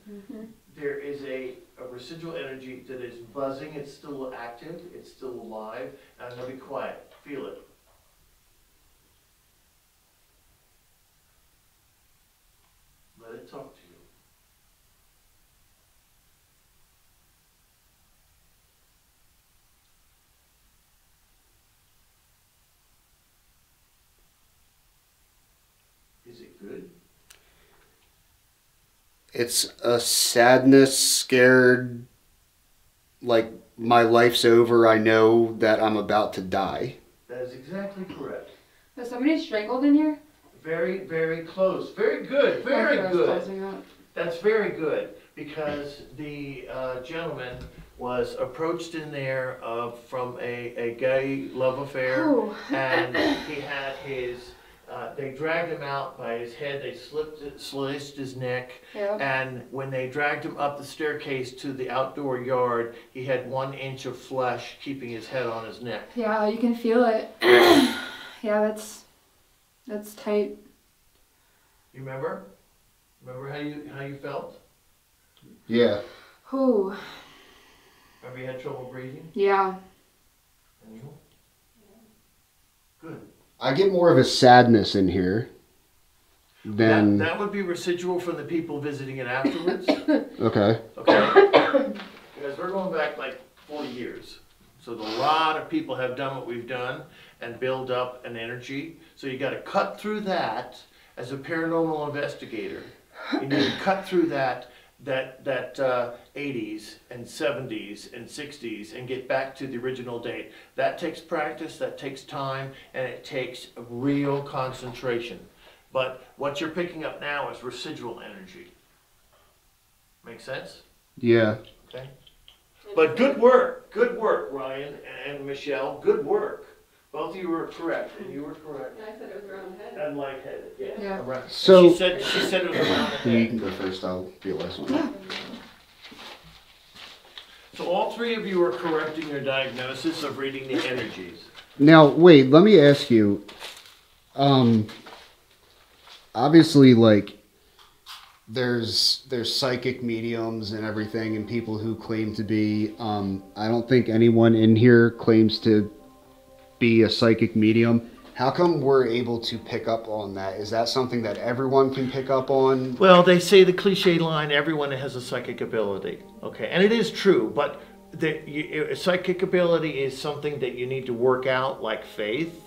There is a residual energy that is buzzing. It's still active. It's still alive. And I'm going to be quiet. Feel it. Let it talk to you. Is it good? It's a sadness, scared, like my life's over. I know that I'm about to die. That is exactly correct. Has somebody strangled in here? Very, very close. Very good. Very That's what I was good. closing up. That's very good because the gentleman was approached in there from a gay love affair, Oh. and he had his they dragged him out by his head. They sliced his neck. Yeah. And when they dragged him up the staircase to the outdoor yard, he had 1 inch of flesh keeping his head on his neck. Yeah, you can feel it. Yeah, that's tight. You remember? Remember how you felt? Yeah. Ooh. Remember you had trouble breathing? Yeah. And you? Good. I get more of a sadness in here than. That would be residual from the people visiting it afterwards. Okay. Okay. Because we're going back like 40 years. So a lot of people have done what we've done and build up an energy. So you got to cut through that as a paranormal investigator. You need to cut through that 80s and 70s and 60s and get back to the original date. That takes practice, that takes time, and it takes real concentration. But what you're picking up now is residual energy. Make sense? Yeah. Okay. But good work, Ryan and Michelle, good work. Both of you were correct, and you were correct. I said it was around head. And lightheaded, yeah. Yeah. Right. So- she said it was around the You head. can go first. I'll be the last one. So all 3 of you are correcting your diagnosis of reading the energies. Now, wait. Let me ask you. Obviously, like, there's psychic mediums and everything, and people who claim to be. I don't think anyone in here claims to be a psychic medium. How come we're able to pick up on that? Is that something that everyone can pick up on? Well, they say the cliche line, everyone has a psychic ability. Okay, and it is true, but psychic ability is something that you need to work out like faith.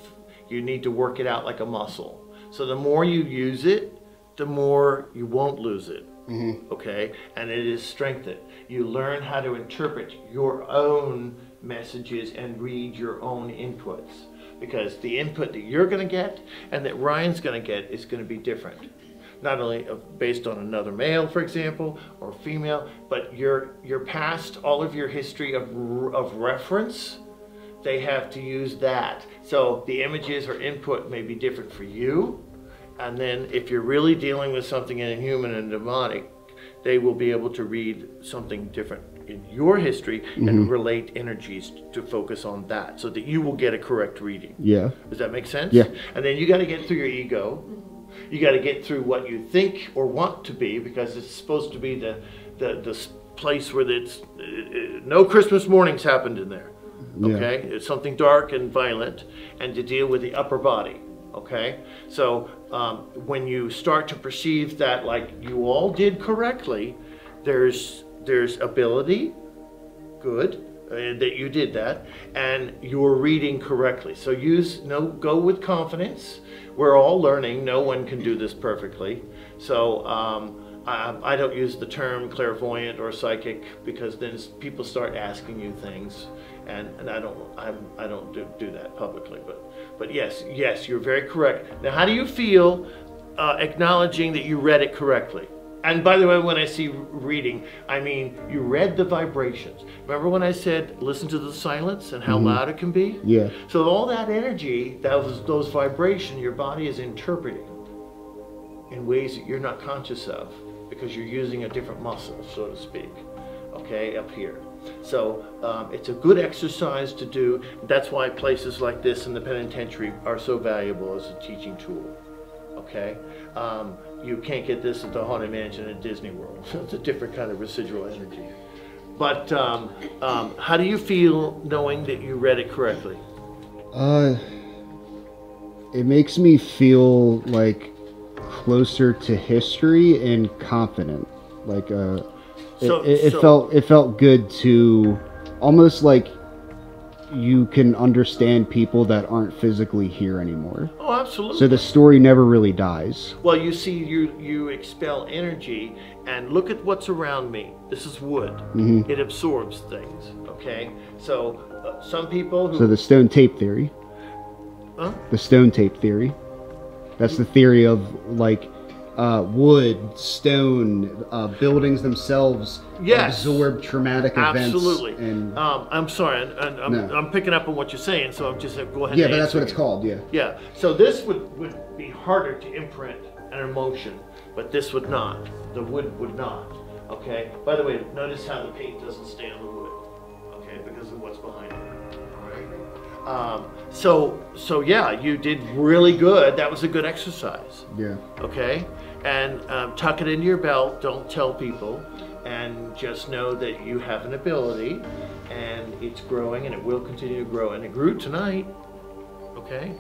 You need to work it out like a muscle. So the more you use it, the more you won't lose it. Mm-hmm. Okay, and it is strengthened. You learn how to interpret your own messages and read your own inputs, because the input that you're going to get and that Ryan's going to get is going to be different, not only based on another male, for example, or female, but your past, all of your history of reference, they have to use that. So the images or input may be different for you, and then if you're really dealing with something inhuman and demonic, they will be able to read something different in your history and relate energies to focus on that, so that you will get a correct reading. Yeah. Does that make sense? Yeah. And then you got to get through your ego. You got to get through what you think or want to be, because it's supposed to be the place where it's no Christmas mornings happened in there. Okay, it's something dark and violent, and to deal with the upper body. Okay, so when you start to perceive that, like you all did correctly, there's ability, good, that you did that, and you're reading correctly. So go with confidence. We're all learning. No one can do this perfectly. So I don't use the term clairvoyant or psychic, because then people start asking you things, and I don't do that publicly. But yes, you're very correct. Now, how do you feel acknowledging that you read it correctly? And by the way, when I see reading, I mean you read the vibrations. Remember when I said listen to the silence and how loud it can be? Yeah. So all that energy, those vibrations, your body is interpreting in ways that you're not conscious of, because you're using a different muscle, so to speak, okay, up here. So it's a good exercise to do. That's why places like this in the penitentiary are so valuable as a teaching tool, okay? You can't get this at the Haunted Mansion at Disney World. It's a different kind of residual energy. But how do you feel knowing that you read it correctly? It makes me feel like closer to history and confident. Like it felt good to almost like you can understand people that aren't physically here anymore. Oh, absolutely. So the story never really dies. Well, you see, you expel energy, and look at what's around me. This is wood. It absorbs things, okay? So some people who... So the stone tape theory. Huh? The stone tape theory. That's the theory of, like, wood, stone, buildings themselves Yes. absorb traumatic events. Absolutely. And I'm sorry, and No. I'm picking up on what you're saying, so I'm just go ahead. yeah, and but that's what answer it's you. called. Yeah. Yeah. So this would be harder to imprint an emotion, but this would not. The wood would not. Okay. By the way, notice how the paint doesn't stay on the wood. Okay, because of what's behind it. All right. So yeah, you did really good. That was a good exercise. Yeah. Okay, and tuck it into your belt. Don't tell people, and just know that you have an ability, and it's growing, and it will continue to grow. And it grew tonight. Okay,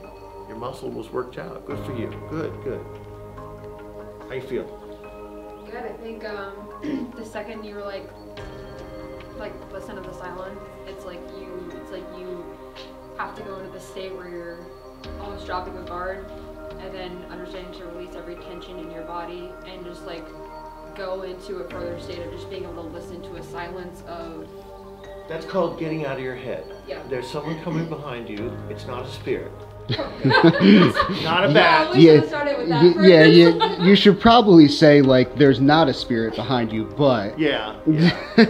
your muscle was worked out. Good for you. Good, good. How you feel? Good. I think the second you were like listen to the silence, it's like you have to go into the state where you're almost dropping a guard, and then understanding to release every tension in your body, and just like go into a further state of just being able to listen to a silence of. That's called getting out of your head. Yeah. There's someone coming behind you. It's not a spirit. Not a bat. we should have started with that first. You should probably say like there's not a spirit behind you, but Yeah.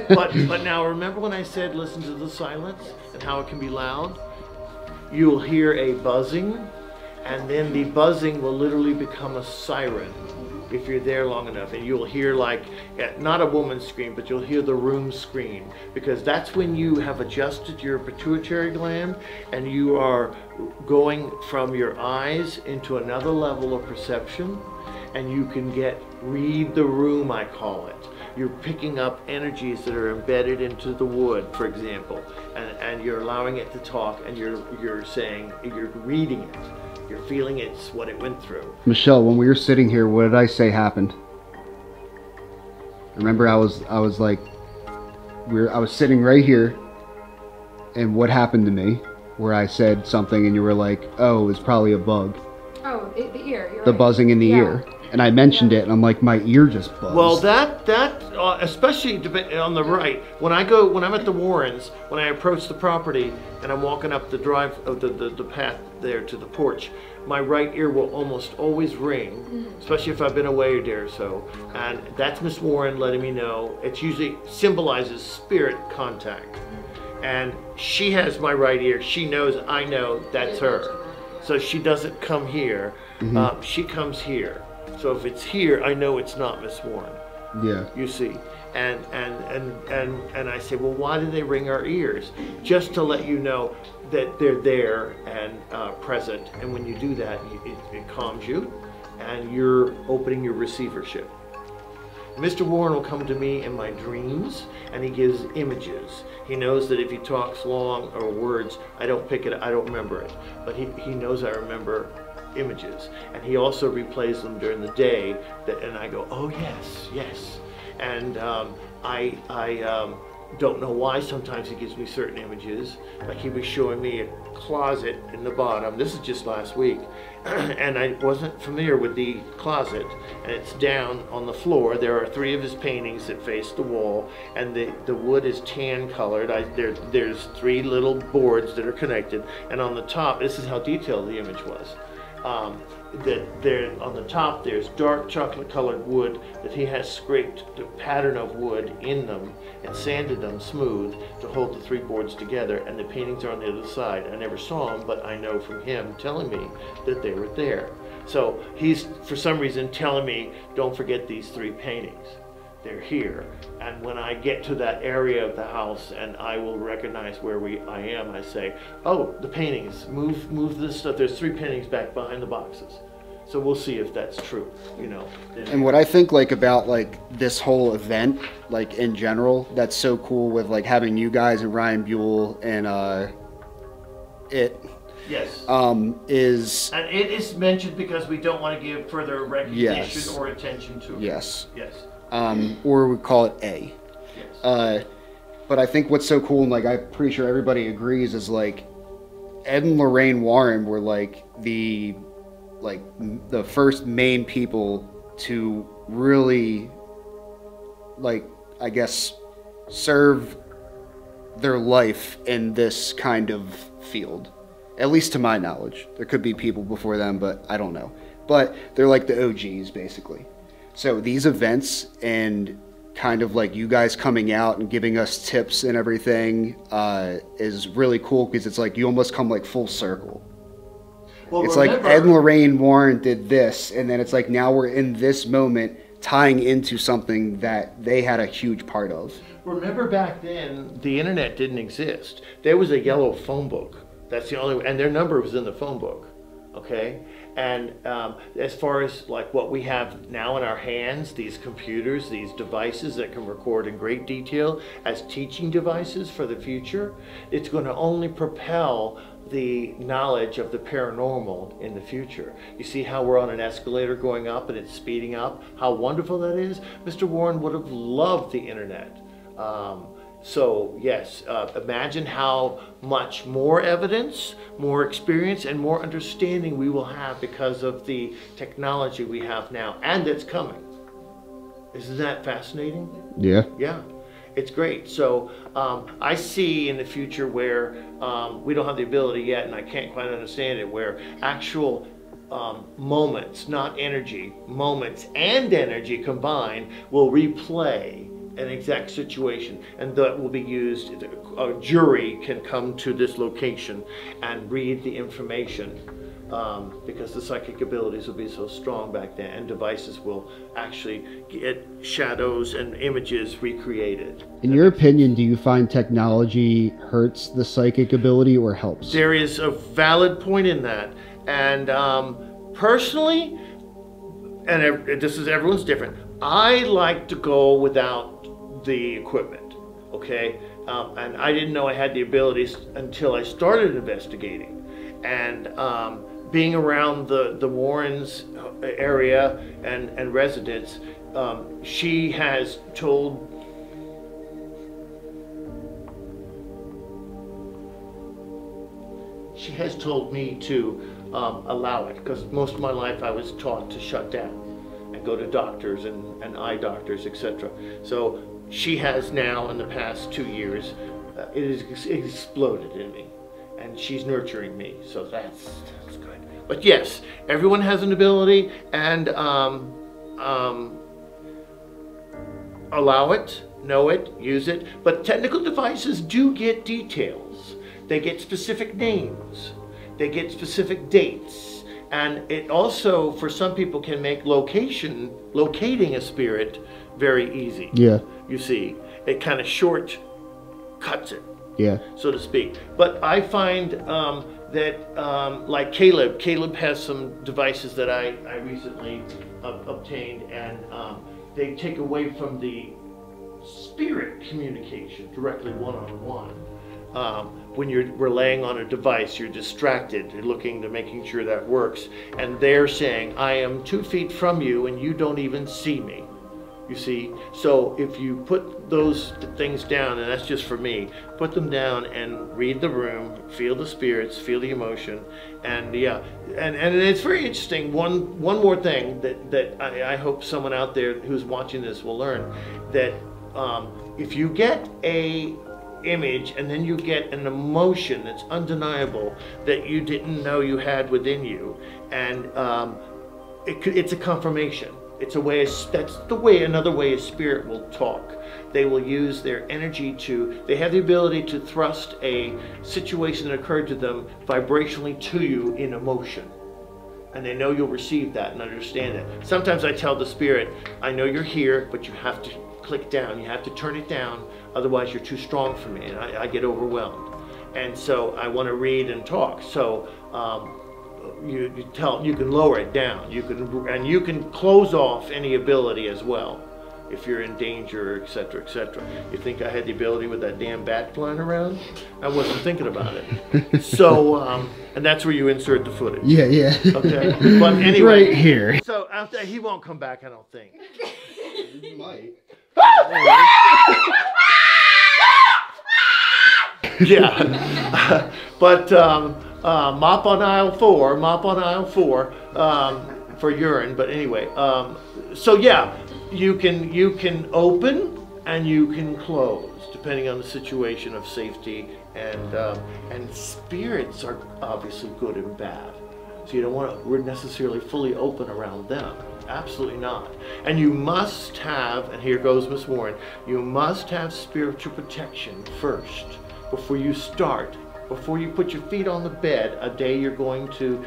But now remember when I said listen to the silence and how it can be loud? You'll hear a buzzing, and then the buzzing will literally become a siren if you're there long enough, and you'll hear like not a woman scream, but you'll hear the room scream, because that's when you have adjusted your pituitary gland and you are going from your eyes into another level of perception, and you can read the room, I call it. You're picking up energies that are embedded into the wood, for example, and you're allowing it to talk, and you're saying, you're reading it. You're feeling it's what it went through. Michelle, when we were sitting here, what did I say happened? Remember, I was like, I was sitting right here, and what happened to me? Where I said something, and you were like, "Oh, it was probably a bug." Oh, the ear. You're The right. buzzing in the ear, and I mentioned it, and I'm like, my ear just buzzed. Well, that especially on the right. When I'm at the Warrens, when I approach the property and I'm walking up the drive of the path there to the porch, my right ear will almost always ring, especially if I've been away a day or so. And that's Miss Warren letting me know. It usually symbolizes spirit contact. And she has my right ear. She knows I know that's her. So she doesn't come here. She comes here. So if it's here, I know it's not Miss Warren. yeah. You see, and I say, well, why do they ring our ears? Just to let you know that they're there and present. And when you do that, it calms you, and you're opening your receivership. Mr. Warren will come to me in my dreams, and he gives images. He knows that if he talks long or words, I don't pick it, I don't remember it. But he knows I remember images, and he also replays them during the day, and I go, oh yes, yes. And I don't know why sometimes he gives me certain images. Like he was showing me a closet in the bottom. This is just last week. And I wasn't familiar with the closet, and it's down on the floor. There are 3 of his paintings that face the wall, and the wood is tan colored. There's 3 little boards that are connected, and on the top, this is how detailed the image was. That there on the top there's dark chocolate colored wood that he has scraped the pattern of wood in them and sanded them smooth to hold the 3 boards together, and the paintings are on the other side. I never saw them, but I know from him telling me that they were there. So he's for some reason telling me, don't forget these 3 paintings. They're here. And when I get to that area of the house and I will recognize where I am, I say, oh, the paintings, move this stuff. There's 3 paintings back behind the boxes. So we'll see if that's true, you know. And what I think like about like this whole event, like in general, that's so cool with like having you guys and Ryan Buell and it. Yes. Is And it is mentioned because we don't want to give further recognition Yes. or attention to it. yes. Yes. Or we call it A. Yes. But I think what's so cool, and like I'm pretty sure everybody agrees, is like Ed and Lorraine Warren were like the first main people to really, like, I guess, serve their life in this kind of field. At least to my knowledge. There could be people before them, but I don't know. But they're like the OGs, basically. So these events and kind of like you guys coming out and giving us tips and everything is really cool because it's like you almost come like full circle. Well, It's remember, like Ed and Lorraine Warren did this, and then it's like now we're in this moment tying into something that they had a huge part of. remember back then, the internet didn't exist. There was a yellow phone book. That's the only, and their number was in the phone book. Okay? And as far as like what we have now in our hands, these computers, these devices that can record in great detail as teaching devices for the future, it's going to only propel the knowledge of the paranormal in the future. You see how we're on an escalator going up and it's speeding up? How wonderful that is? Mr. Warren would have loved the internet. So yes, imagine how much more evidence, more experience, and more understanding we will have because of the technology we have now and that's coming. Isn't that fascinating? Yeah. Yeah, it's great. So I see in the future where we don't have the ability yet, and I can't quite understand it, where actual moments, not energy, moments and energy combined will replay an exact situation, and that will be used. A jury can come to this location and read the information because the psychic abilities will be so strong back then, and devices will actually get shadows and images recreated. In your opinion, do you find technology hurts the psychic ability or helps? There is a valid point in that, and personally, and this is everyone's different, I like to go without the equipment, okay? And I didn't know I had the abilities until I started investigating. And being around the Warrens area and residents, she has told me to allow it, because most of my life I was taught to shut down and go to doctors and eye doctors, etc. So she has now, in the past 2 years, it has exploded in me, and she's nurturing me, so that's good. But yes, everyone has an ability, and allow it, know it, use it. But technical devices do get details. They get specific names. They get specific dates. And it also, for some people, can make locating a spirit very easy. Yeah. You see, it kind of shortcuts it, Yeah. so to speak. But I find that, like Caleb has some devices that I recently obtained, and they take away from the spirit communication directly one-on-one. When you're relaying on a device, you're distracted, you're looking to making sure that works, and they're saying, I am 2 feet from you and you don't even see me. You see, so if you put those things down, and that's just for me, put them down and read the room, feel the spirits, feel the emotion, and yeah, and it's very interesting. One more thing that I hope someone out there who's watching this will learn, that if you get a image and then you get an emotion that's undeniable that you didn't know you had within you, and it's a confirmation. It's a way, that's the way, another way a spirit will talk. They will use their energy they have the ability to thrust a situation that occurred to them vibrationally to you in emotion. And they know you'll receive that and understand it. Sometimes I tell the spirit, I know you're here, but you have to click down, you have to turn it down, otherwise you're too strong for me, and I get overwhelmed. And so I want to read and talk. So you can lower it down. You can close off any ability as well if you're in danger, etc., etc. You think I had the ability with that damn bat flying around? I wasn't thinking about it. So, and that's where you insert the footage. Yeah, yeah. Okay. But anyway, right here. So after he won't come back, I don't think. He might. Yeah. But mop on aisle four for urine. But anyway, so yeah, you can open and you can close depending on the situation of safety, and spirits are obviously good and bad, so you don't want to necessarily fully open around them. Absolutely not. And you must have, and here goes Miss Warren, you must have spiritual protection first before you start. Before you put your feet on the bed, a day you're going to,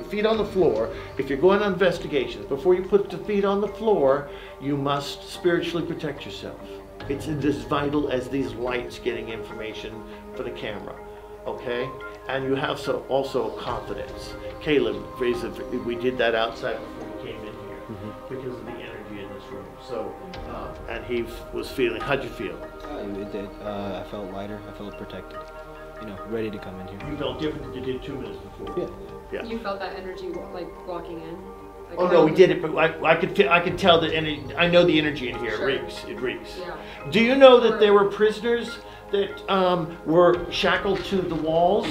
feet on the floor, if you're going on investigations, before you put the feet on the floor, you must spiritually protect yourself. It's as vital as these lights getting information for the camera, okay? And you have also confidence. Caleb, we did that outside before we came in here because of the energy in this room. So, and he was feeling, how'd you feel? It did. I felt lighter. I felt protected. Ready to come in here. You felt different than you did 2 minutes before. Yeah. You felt that energy like walking in? Like, Oh no, we did it, but I could tell that energy. I know the energy in here. Sure. It reeks. Yeah. Do you know that there were prisoners that were shackled to the walls?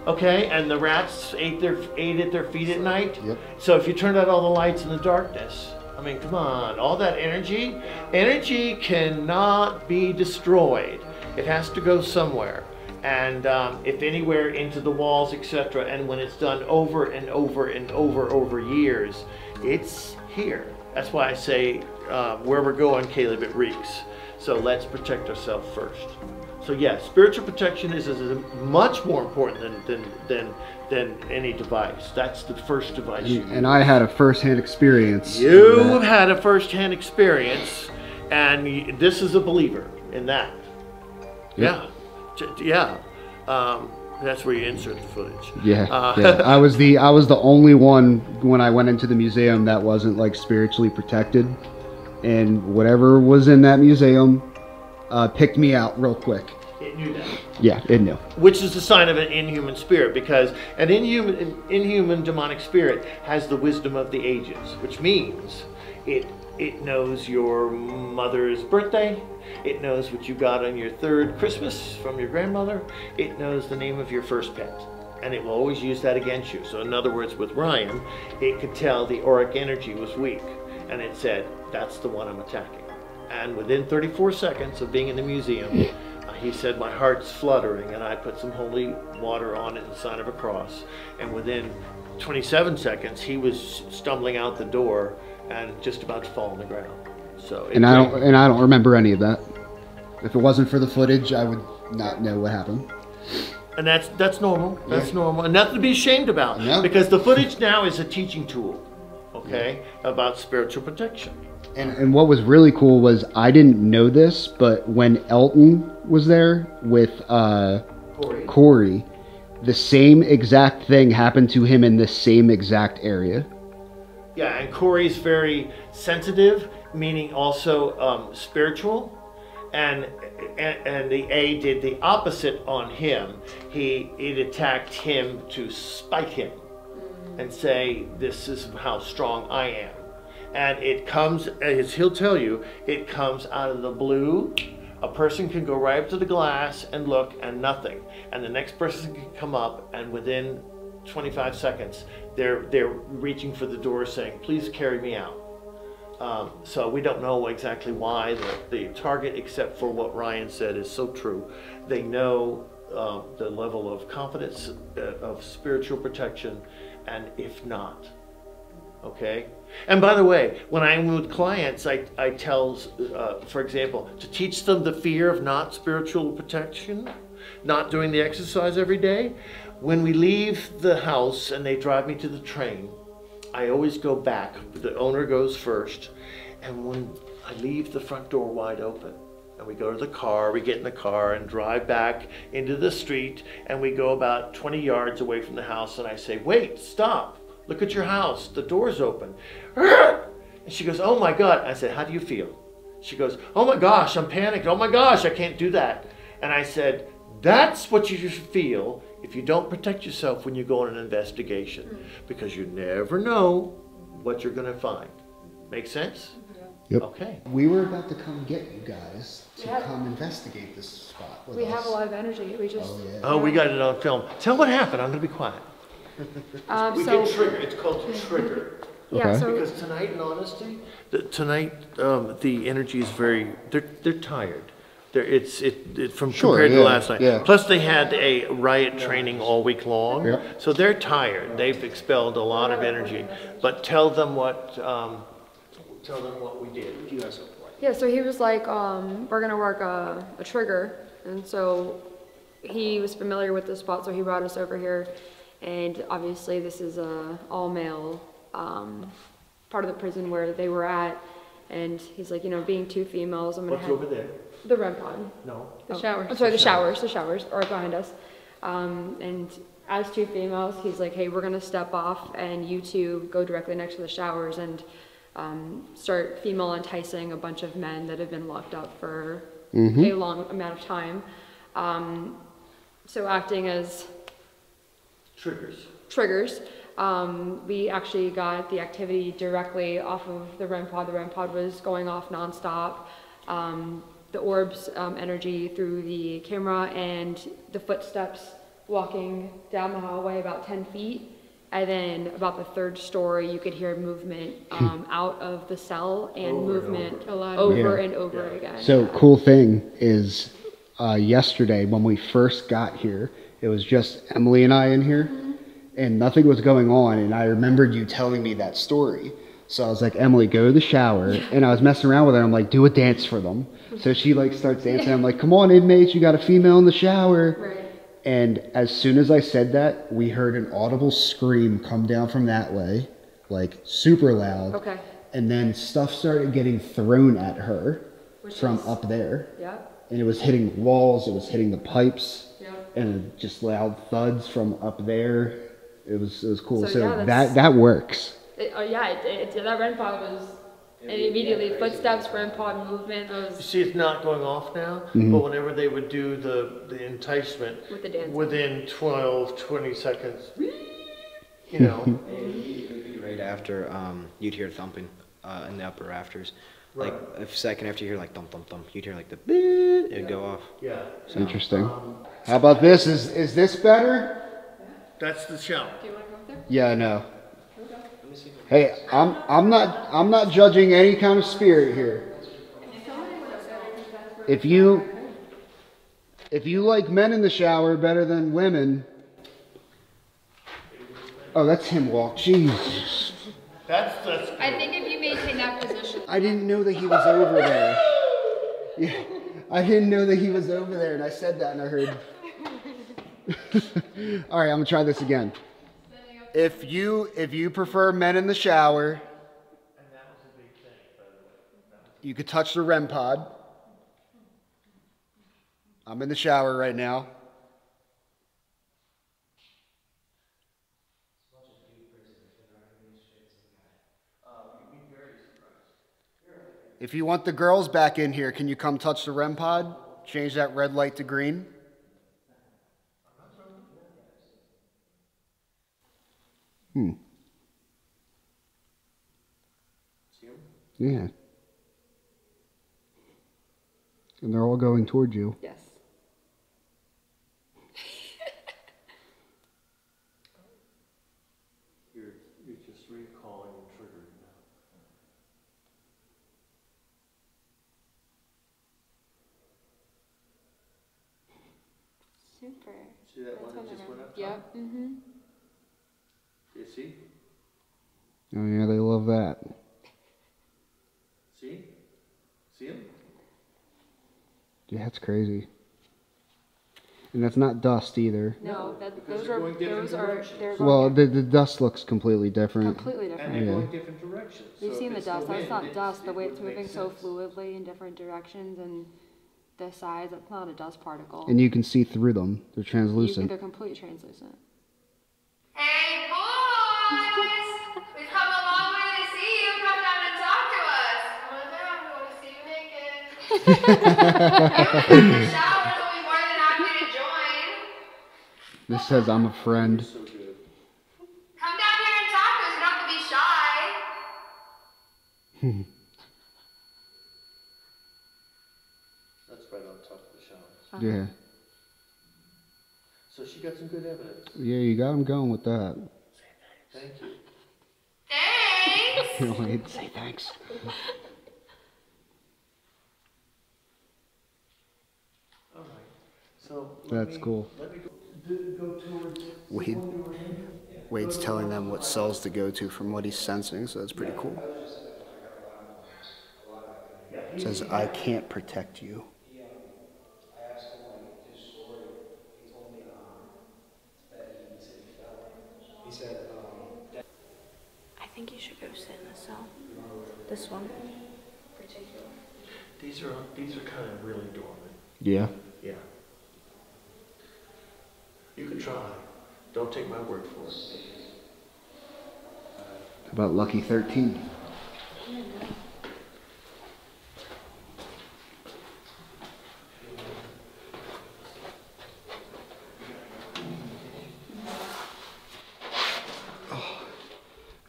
Okay, and the rats ate at their feet at night. Yep. So if you turned out all the lights in the darkness, I mean, come on, all that energy cannot be destroyed. It has to go somewhere. And if anywhere, into the walls, etc. And when it's done over and over and over years, it's here. That's why I say where we're going, Caleb, it reeks. So let's protect ourselves first. So yeah, spiritual protection is much more important than any device. That's the first device. And I had a first-hand experience. You've had a first-hand experience, and this is a believer in that. Yeah. Yeah, that's where you insert the footage. Yeah, I was the only one when I went into the museum that wasn't like spiritually protected, and whatever was in that museum picked me out real quick. It knew that. Yeah, it knew. Which is a sign of an inhuman spirit, because an inhuman demonic spirit has the wisdom of the ages, which means it knows your mother's birthday. It knows what you got on your 3rd Christmas from your grandmother. It knows the name of your first pet. And it will always use that against you. So in other words, with Ryan, it could tell the auric energy was weak. And it said, that's the one I'm attacking. And within 34 seconds of being in the museum, he said, my heart's fluttering. And I put some holy water on it, the sign of a cross. And within 27 seconds, he was stumbling out the door and just about to fall on the ground. So I don't remember any of that. If it wasn't for the footage, I would not know what happened. And that's normal. That's normal, and nothing to be ashamed about. No. Because the footage now is a teaching tool, okay, about spiritual protection. And what was really cool was I didn't know this, but when Elton was there with Corey, the same exact thing happened to him in the same exact area. Yeah, and Corey's very sensitive, meaning also spiritual, and the A did the opposite on him. It attacked him to spite him and say, this is how strong I am. And it comes, as he'll tell you, it comes out of the blue. A person can go right up to the glass and look and nothing. And the next person can come up, and within 25 seconds, they're reaching for the door saying, please carry me out. So we don't know exactly why the target, except for what Ryan said is so true. They know the level of confidence, of spiritual protection, and if not, okay? And by the way, when I'm with clients, I tell, for example, to teach them the fear of not spiritual protection, not doing the exercise every day. When we leave the house and they drive me to the train, I always go back. The owner goes first. And when I leave the front door wide open, and we go to the car, we get in the car and drive back into the street, and we go about 20 yards away from the house, and I say, wait, stop, look at your house, the door's open. And she goes, oh my God. I said, how do you feel? She goes, oh my gosh, I'm panicked. Oh my gosh, I can't do that. And I said, that's what you should feel if you don't protect yourself when you go on an investigation, because you never know what you're going to find. Make sense? Yep. Okay. We were about to come get you guys to come investigate this spot with We us. have a lot of energy. We just. Oh, yeah. Oh, we got it on film. Tell what happened. I'm going to be quiet. We So get triggered. It's called to trigger. yeah, Okay. so Because tonight, in honesty, the energy is very, they're tired. From Sure, compared to yeah, last night. yeah. Plus, they had a riot training all week long, Yep. so they're tired. They've expelled a lot of energy. But tell them what we did. Yeah, so he was like, we're gonna work a trigger, and so he was familiar with the spot, so he brought us over here, and obviously this is a all-male part of the prison where they were at, and he's like, being two females, I'm gonna What's have over there? the REM pod. No. The showers. I'm sorry, the showers are behind us. And as two females, he's like, hey, we're gonna step off and you two go directly next to the showers and start female enticing a bunch of men that have been locked up for a long amount of time. So acting as triggers. We actually got the activity directly off of the REM pod. The REM pod was going off nonstop. The orbs energy through the camera and the footsteps walking down the hallway about 10 feet. And then about the third story, you could hear movement out of the cell and movement over and over again. So cool thing is yesterday when we first got here, it was just Emily and I in here and nothing was going on. And I remembered you telling me that story. So I was like, Emily, go to the shower. And I was messing around with her. I'm like, do a dance for them. So she like starts dancing. I'm like, come on, inmates, you got a female in the shower. Right. And as soon as I said that, we heard an audible scream come down from that way, like super loud. Okay. And then stuff started getting thrown at her from up there. Yep. And it was hitting walls, it was hitting the pipes, Yep. and just loud thuds from up there. It was cool. So, So yeah, that works. That REM pod was, and immediately footsteps, REM pod movement, You those see, it's not going off now, but whenever they would do the enticement, with the dancing. within 12, 20 seconds, Right after, you'd hear thumping in the upper rafters. Like a second after you hear like thump thump thump, you'd hear like the beep, it'd go off. Yeah. So, Interesting. How about this? Is this better? That's the shower. Do you want to go up there? Yeah, I know. Hey, I'm not judging any kind of spirit here. If you like men in the shower better than women, oh, that's him walk. Jesus, That's I think if you maintain that position. I didn't know that he was over there. Yeah, I didn't know that he was over there, and I said that, and I heard. All right, I'm gonna try this again. If you prefer men in the shower, you could touch the REM pod. I'm in the shower right now. If you want the girls back in here, can you come touch the REM pod? Change that red light to green. Yeah. And they're all going toward you. Yes. You're just recalling and triggering now. Super. See that one that just went up? Yep. Mm-hmm. You see? Oh yeah, they love that. See? See him? Yeah, that's crazy. And that's not dust either. No, Because they're going different directions. they're going Well, the dust looks completely different. completely different. And they're Yeah. going different directions. We've So seen if the it's dust. That's wind, not dust. The it way it's would moving make so sense. fluidly in different directions and the size, that's not a dust particle. And you can see through them. They're They're translucent. completely translucent. Hey, boys! We've come a long way to see you. Come down and talk to us. Come on down. We want to see you naked. You in the shower, so we're more than happy to join. This says I'm a friend. So good. Come down here and talk to us. You don't have to be shy. That's right on top of the shower. Yeah. So she got some good evidence. Yeah, you got him going with that. Thank you. Thanks. You don't need to say thanks. So That's cool. Let me go towards Wade's telling them what cells to go to from what he's sensing, so that's pretty cool. Says, I can't protect you. I think you should go sit in the cell. This one. Particular. These are kind of really dormant. Yeah. Yeah. You could try. Don't take my word for it. How about Lucky 13?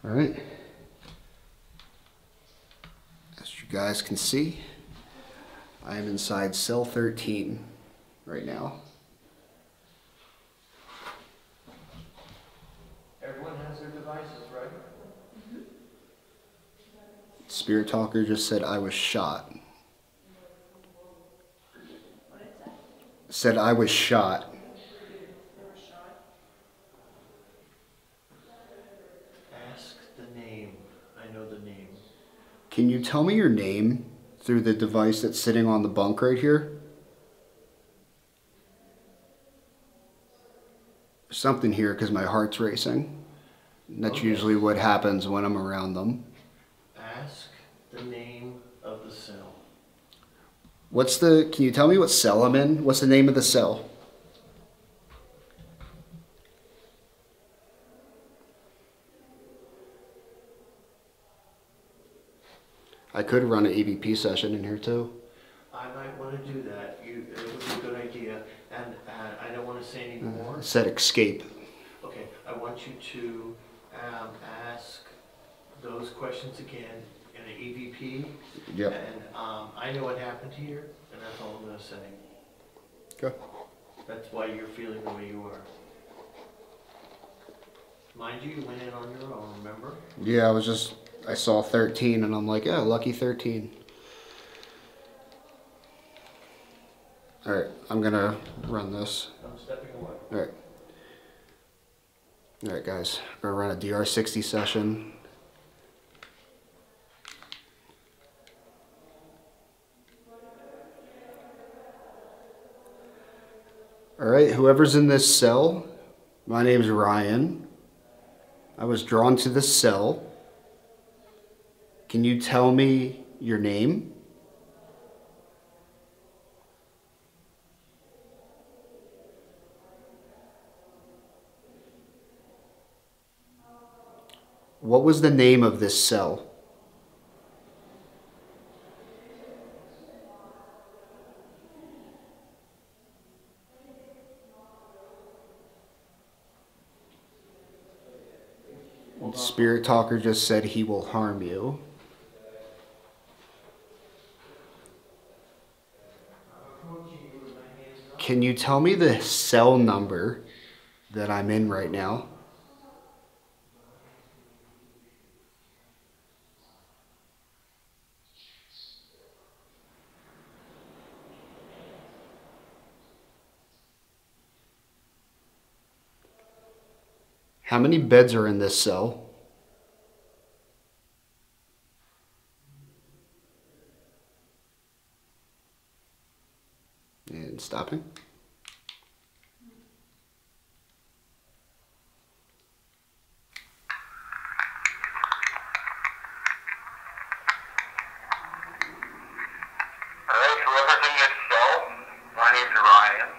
All right. As you guys can see, I am inside cell 13 right now. Everyone has their devices, right? Spirit Talker just said I was shot. Said I was shot. Ask the name. I know the name. Can you tell me your name through the device that's sitting on the bunk right here? There's something here because my heart's racing. And that's Okay. usually what happens when I'm around them. Ask the name of the cell. Can you tell me what cell I'm in? What's the name of the cell? I could run an EVP session in here too. I might want to do that. It would be a good idea. And I don't want to say any more. It said escape. Okay, I want you to ask those questions again in an EVP. Yep. And I know what happened here, and that's all I'm going to say. Okay. That's why you're feeling the way you are. Mind you, you went in on your own, remember? Yeah, I saw 13 and I'm like, yeah, lucky 13. Alright, I'm gonna run this. I'm stepping away. Alright. Alright guys, we're gonna run a DR60 session. Alright, whoever's in this cell, my name's Ryan. I was drawn to this cell. Can you tell me your name? What was the name of this cell? Spirit Talker just said he will harm you. Can you tell me the cell number that I'm in right now? How many beds are in this cell? And stopping. Alright, whoever's in this cell, my name's Ryan.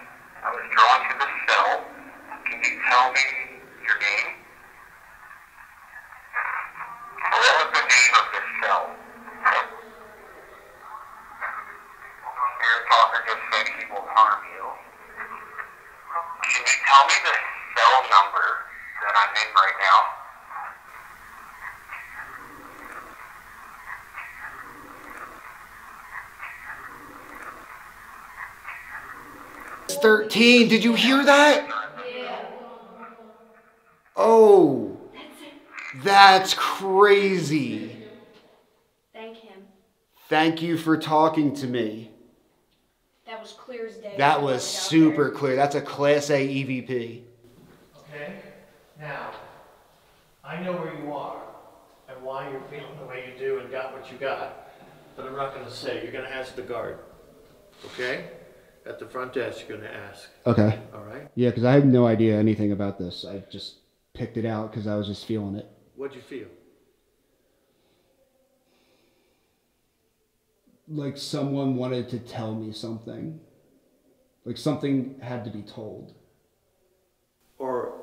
I was drawn to this cell. Can you tell me your name? What was the name of this cell? Spirit Talker just said he will harm you. Can you tell me the cell number that I'm in right now? It's 13. Did you hear that? Oh, that's crazy. Thank him. Thank you for talking to me. That was clear as day. That was super clear. That's a Class A EVP. Okay? Now, I know where you are and why you're feeling the way you do and got what you got, but I'm not gonna say. You're gonna ask the guard. Okay? At the front desk, you're gonna ask. Okay. All right? Yeah, because I have no idea anything about this. I just picked it out because I was just feeling it. What'd you feel? Like someone wanted to tell me something. Like something had to be told. Or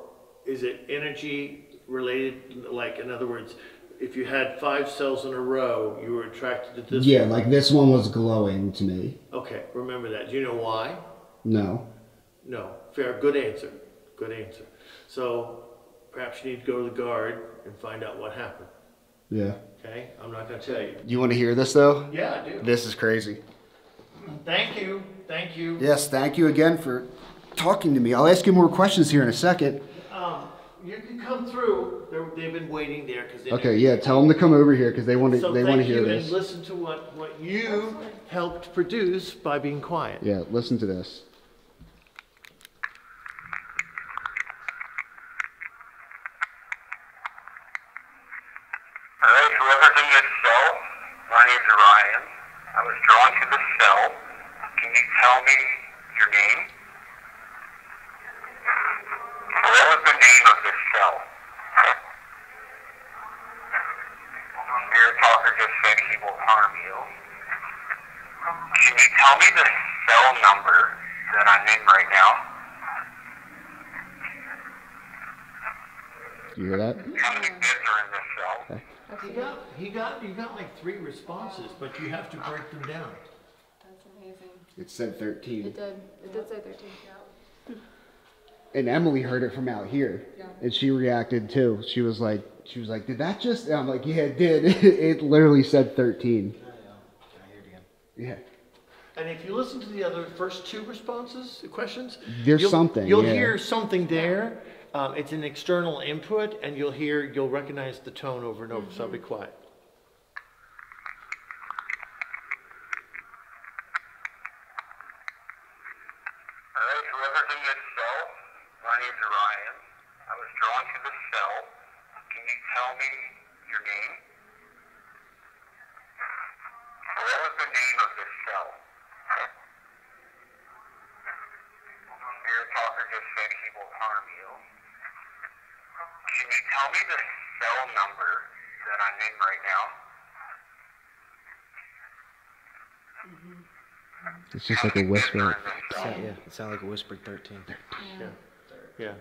is it energy related? Like, in other words, if you had 5 cells in a row, you were attracted to this Yeah, one? like this one was glowing to me. Okay, remember that. Do you know why? No. No. Fair. Good answer. Good answer. So perhaps you need to go to the guard and find out what happened. Yeah. Okay? I'm not going to tell you. You want to hear this though? Yeah, I do. This is crazy. Thank you. Thank you. Yes, thank you again for talking to me. I'll ask you more questions here in a second. You can come through. They've been waiting there because they. Okay, yeah, tell them to come over here because they want to. So they want to thank hear you this. and listen to what you helped produce by being quiet. Yeah, listen to this. All right, whoever's in this cell, my name's Ryan. I was drawn to this cell. Can you tell me your name? What was the name of this cell? Spirit Talker just said he will harm you. Can you tell me the cell number that I'm in right now? Do you hear that? How many bits are in this cell? You got like 3 responses, but you have to break them down. That's amazing. It said 13. It did say 13. And Emily heard it from out here, and she reacted too. She was like, "Did that just?" And I'm like, "Yeah, it did. It literally said 13." Yeah. And if you listen to the other first 2 responses, questions, There's something, You'll yeah. hear something there. It's an external input, and you'll recognize the tone over and over. So I'll be quiet. All right, whoever's in this cell, my name's Ryan. I was drawn to this cell. Can you tell me your name? What was the name of this cell? Spirit Talker just said he will harm you. Can you tell me the cell number that I'm in right now? It's just like a whisper. Yeah, it sounded like a whispered 13. Yeah.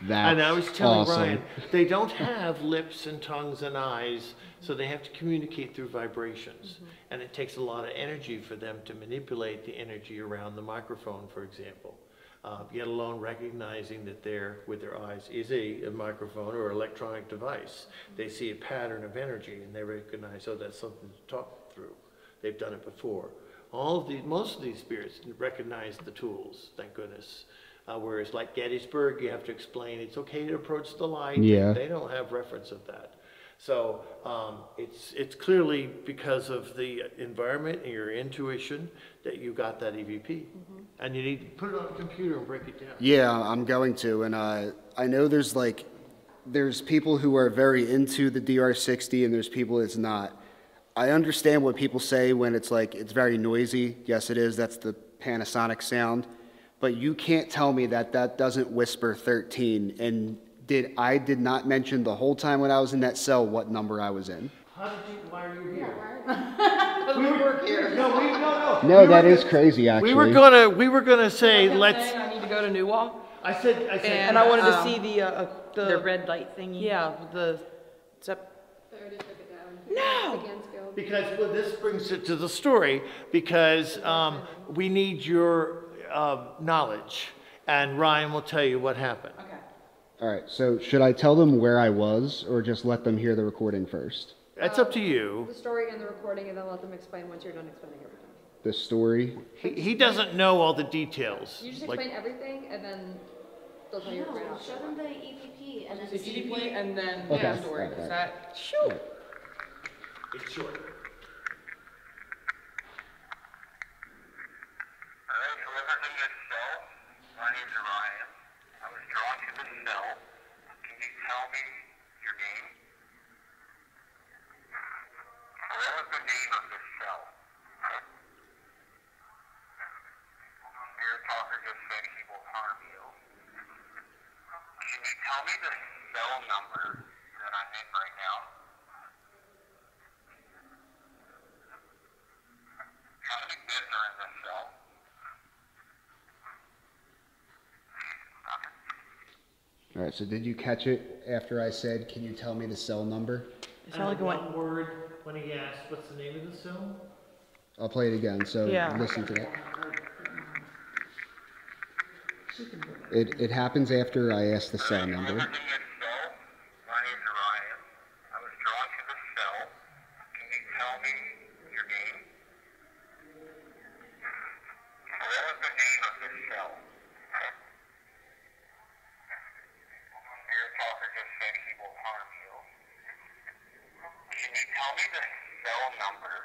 That's And I was telling awesome. Ryan, they don't have lips and tongues and eyes, so they have to communicate through vibrations. And it takes a lot of energy for them to manipulate the energy around the microphone, for example. Yet alone recognizing that with their eyes is a microphone or electronic device. They see a pattern of energy and they recognize, oh, that's something to talk through. They've done it before. Most of these spirits recognize the tools, thank goodness. Whereas like Gettysburg, you have to explain it's okay to approach the light. Yeah. They don't have reference of that. So it's clearly because of the environment and your intuition that you got that EVP. And you need to put it on a computer and break it down. Yeah, I'm going to, and I know there's people who are very into the DR60, and there's people that's not. I understand what people say when it's like it's very noisy. Yes, it is. That's the Panasonic sound. But you can't tell me that doesn't whisper 13. And I did not mention the whole time when I was in that cell what number I was in. Why are you here? We work here. No. No, that is crazy. Actually, We were gonna say let's. I need to go to Newwall, I said. and I wanted to see the red light thingy. yeah I already took it down. No! Again, Skilled. Because well, this brings it to the story. Because we need your knowledge, and Ryan will tell you what happened. Okay. All right. So should I tell them where I was, or just let them hear the recording first? That's up to you. The story and the recording, and then let them explain once you're done explaining everything. The story. He doesn't know all the details. You just Like- explain everything, and then they'll tell you right after. Show them the EVP and then So see EDP what. and then Okay. the story. Alright. Is that shoot? It's short. All right, this cell? My name's Ryan. I was drawn to this cell. Can you tell me your name? What was the name of this cell? Spirit Talker just said he will harm you. Can you tell me the cell number that I'm in right now? How many beds are in this cell? All right, so did you catch it after I said, can you tell me the cell number? It sounded like it went. One word when he asked, what's the name of the cell? I'll play it again, so Yeah. listen to that. It happens after I ask the cell number. My name's Ryan. I was drawn to this cell. Can you tell me your name? What was the name of this cell? Spirit Talker just said he will harm you. Can you tell me the cell number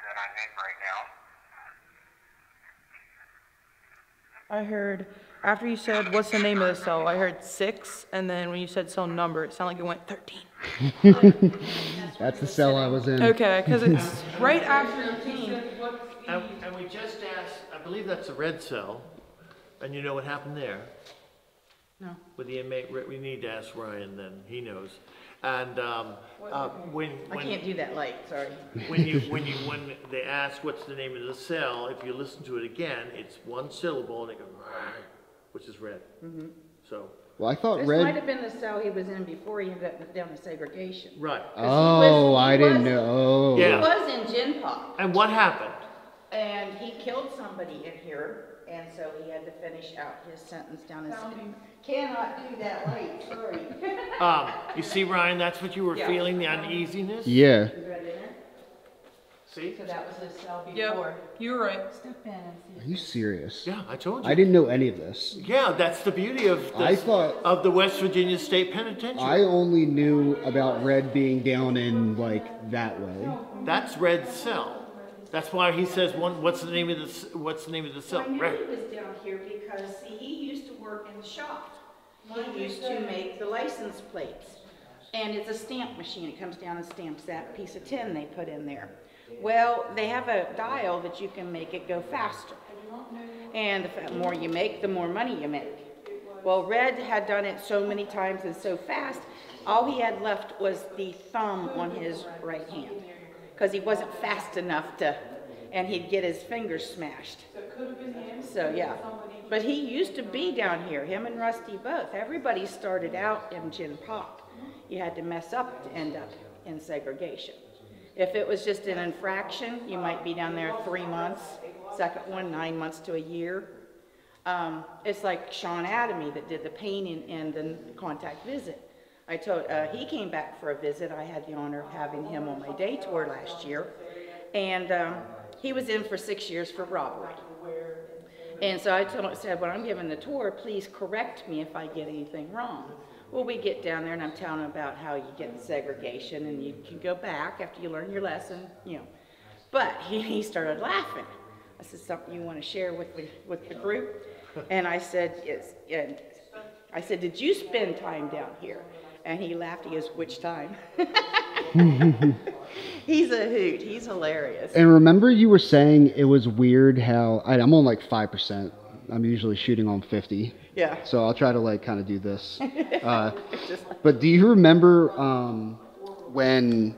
that I'm in right now? I heard, after you said, what's the name of the cell, I heard 6, and then when you said cell number, it sounded like it went 13. That's the cell I was in. Okay, because it's right after 13. And we just asked, I believe that's a red cell, and you know what happened there? No. With the inmate, we need to ask Ryan then, he knows. And when I can't do that light, sorry. when they ask what's the name of the cell, if you listen to it again, it's one syllable and they go, which is red. Mm-hmm. So. Well, I thought This red. might have been the cell he was in before he ended up down to segregation. Right. Oh, I didn't know. Oh. Yeah. He was in Gin Pop, And what happened? and he killed somebody in here, and so he had to finish out his sentence down in. Cannot do that light, sorry. You see, Ryan, that's what you were Yeah. feeling, the uneasiness? Yeah. See? So that was his cell Yep, before. you were right. Step in and see. Are you serious? Yeah, I told you. I didn't know any of this. Yeah, that's the beauty of I thought- of the West Virginia State Penitentiary. I only knew about red being down in like that way. That's Red's cell. That's why he says, what's the name of the cell? I knew Red. he was down here because, see, he used to work in the shop. He used to make the license plates. And it's a stamp machine. It comes down and stamps that piece of tin they put in there. Well, they have a dial that you can make it go faster. And the more you make, the more money you make. Well, Red had done it so many times and so fast, all he had left was the thumb on his right hand. Because he wasn't fast enough to, and he'd get his fingers smashed. So, yeah. But he used to be down here, him and Rusty both. Everybody started out in Gin Pop. You had to mess up to end up in segregation. If it was just an infraction, you might be down there 3 months. Second one, 9 months to a year. It's like Sean Adamy that did the painting and the contact visit. I told, he came back for a visit. I had the honor of having him on my day tour last year. And he was in for 6 years for robbery. And so I said, when I'm giving the tour, please correct me if I get anything wrong. Well, we get down there and I'm telling him about how you get in segregation and you can go back after you learn your lesson, you know. But he started laughing. I said, something you want to share with the group? And I said, yes. And I said, did you spend time down here? And he laughed. He goes, which time? He's a hoot. He's hilarious. And remember you were saying it was weird how I'm on like 5%. I'm usually shooting on 50. Yeah. So I'll try to like kind of do this. But do you remember when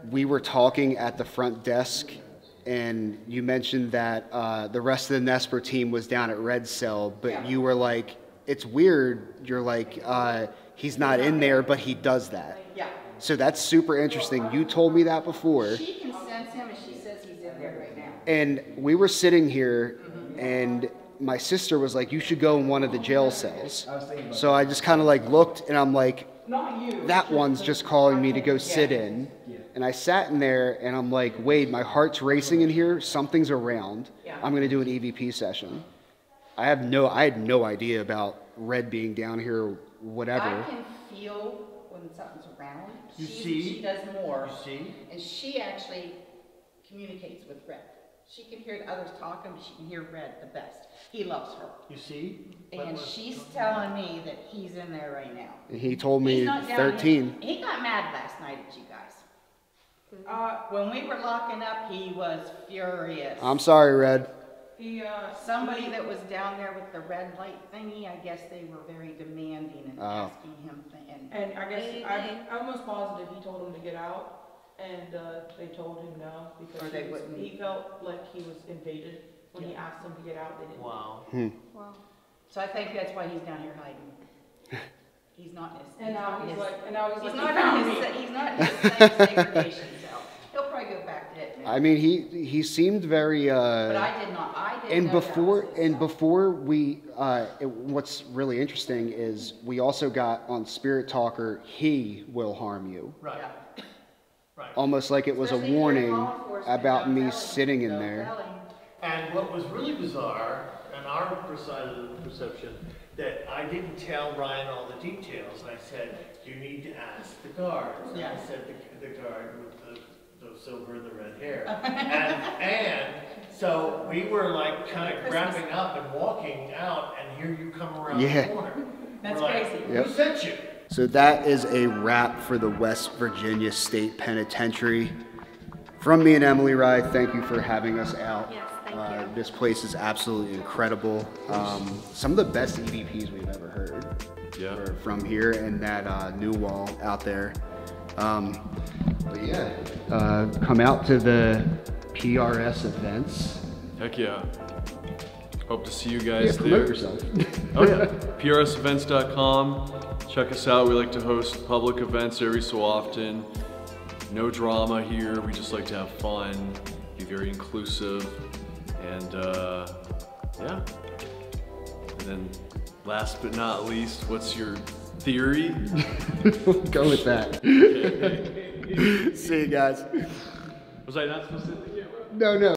we were talking at the front desk and you mentioned that the rest of the Nesper team was down at Red Cell, but you were like, it's weird. You're like, he's not in there, but he does that. Yeah. So that's super interesting. You told me that before. She can sense him and she says he's in there right now. And we were sitting here and my sister was like, you should go in one of the jail cells. So I just kind of like looked and I'm like, that one's just calling me to go sit in. And I sat in there and I'm like, Wade, my heart's racing in here. Something's around. I'm going to do an EVP session. I had no idea about Red being down here or whatever. I can feel when something's around. You see? She does more. You see? And she actually communicates with Red. She can hear the others talking, but she can hear Red the best. He loves her. You see? And she's telling me that he's in there right now. He told He's me not down 13. here. He got mad last night at you guys. When we were locking up, he was furious. I'm sorry, Red. Somebody that was down there with the red light thingy, I guess they were very demanding and asking him. And I guess, I'm almost positive he told him to get out, and they told him no, because he felt like he was invaded. When he asked them to get out, they didn't. Wow. Wow. So I think that's why he's down here hiding. He's not in his. And now he's like, he's not in his same segregation cell. He'll probably go back to it. I mean, he seemed very. But I did not. I didn't. And know before that was his cell. before we, what's really interesting is we also got on Spirit Talker. He will harm you. Right. Right. Almost like it was a Especially if you're warning law enforcement, about don't me tell him. sitting in Don't there. tell him. And what was really bizarre, in our side of the perception, that I didn't tell Ryan all the details. And I said, you need to ask the guards. And I said the guard with the silver and the red hair. and so we were like kind of wrapping up and walking out, and here you come around the corner. That's we're like, crazy. Yep. Who sent you? So that is a wrap for the West Virginia State Penitentiary. From me and Emily Rye, thank you for having us out. Yes, thank you. This place is absolutely incredible. Some of the best EVPs we've ever heard were from here and that new wall out there. But yeah, come out to the PRS events. Heck yeah. Hope to see you guys Yeah, there. promote yourself. Oh yeah, prsevents.com. Check us out. We like to host public events every so often. No drama here. We just like to have fun, be very inclusive, and yeah. And then last but not least, what's your theory? Go with that. See you guys. Was I not supposed to hit the camera? No.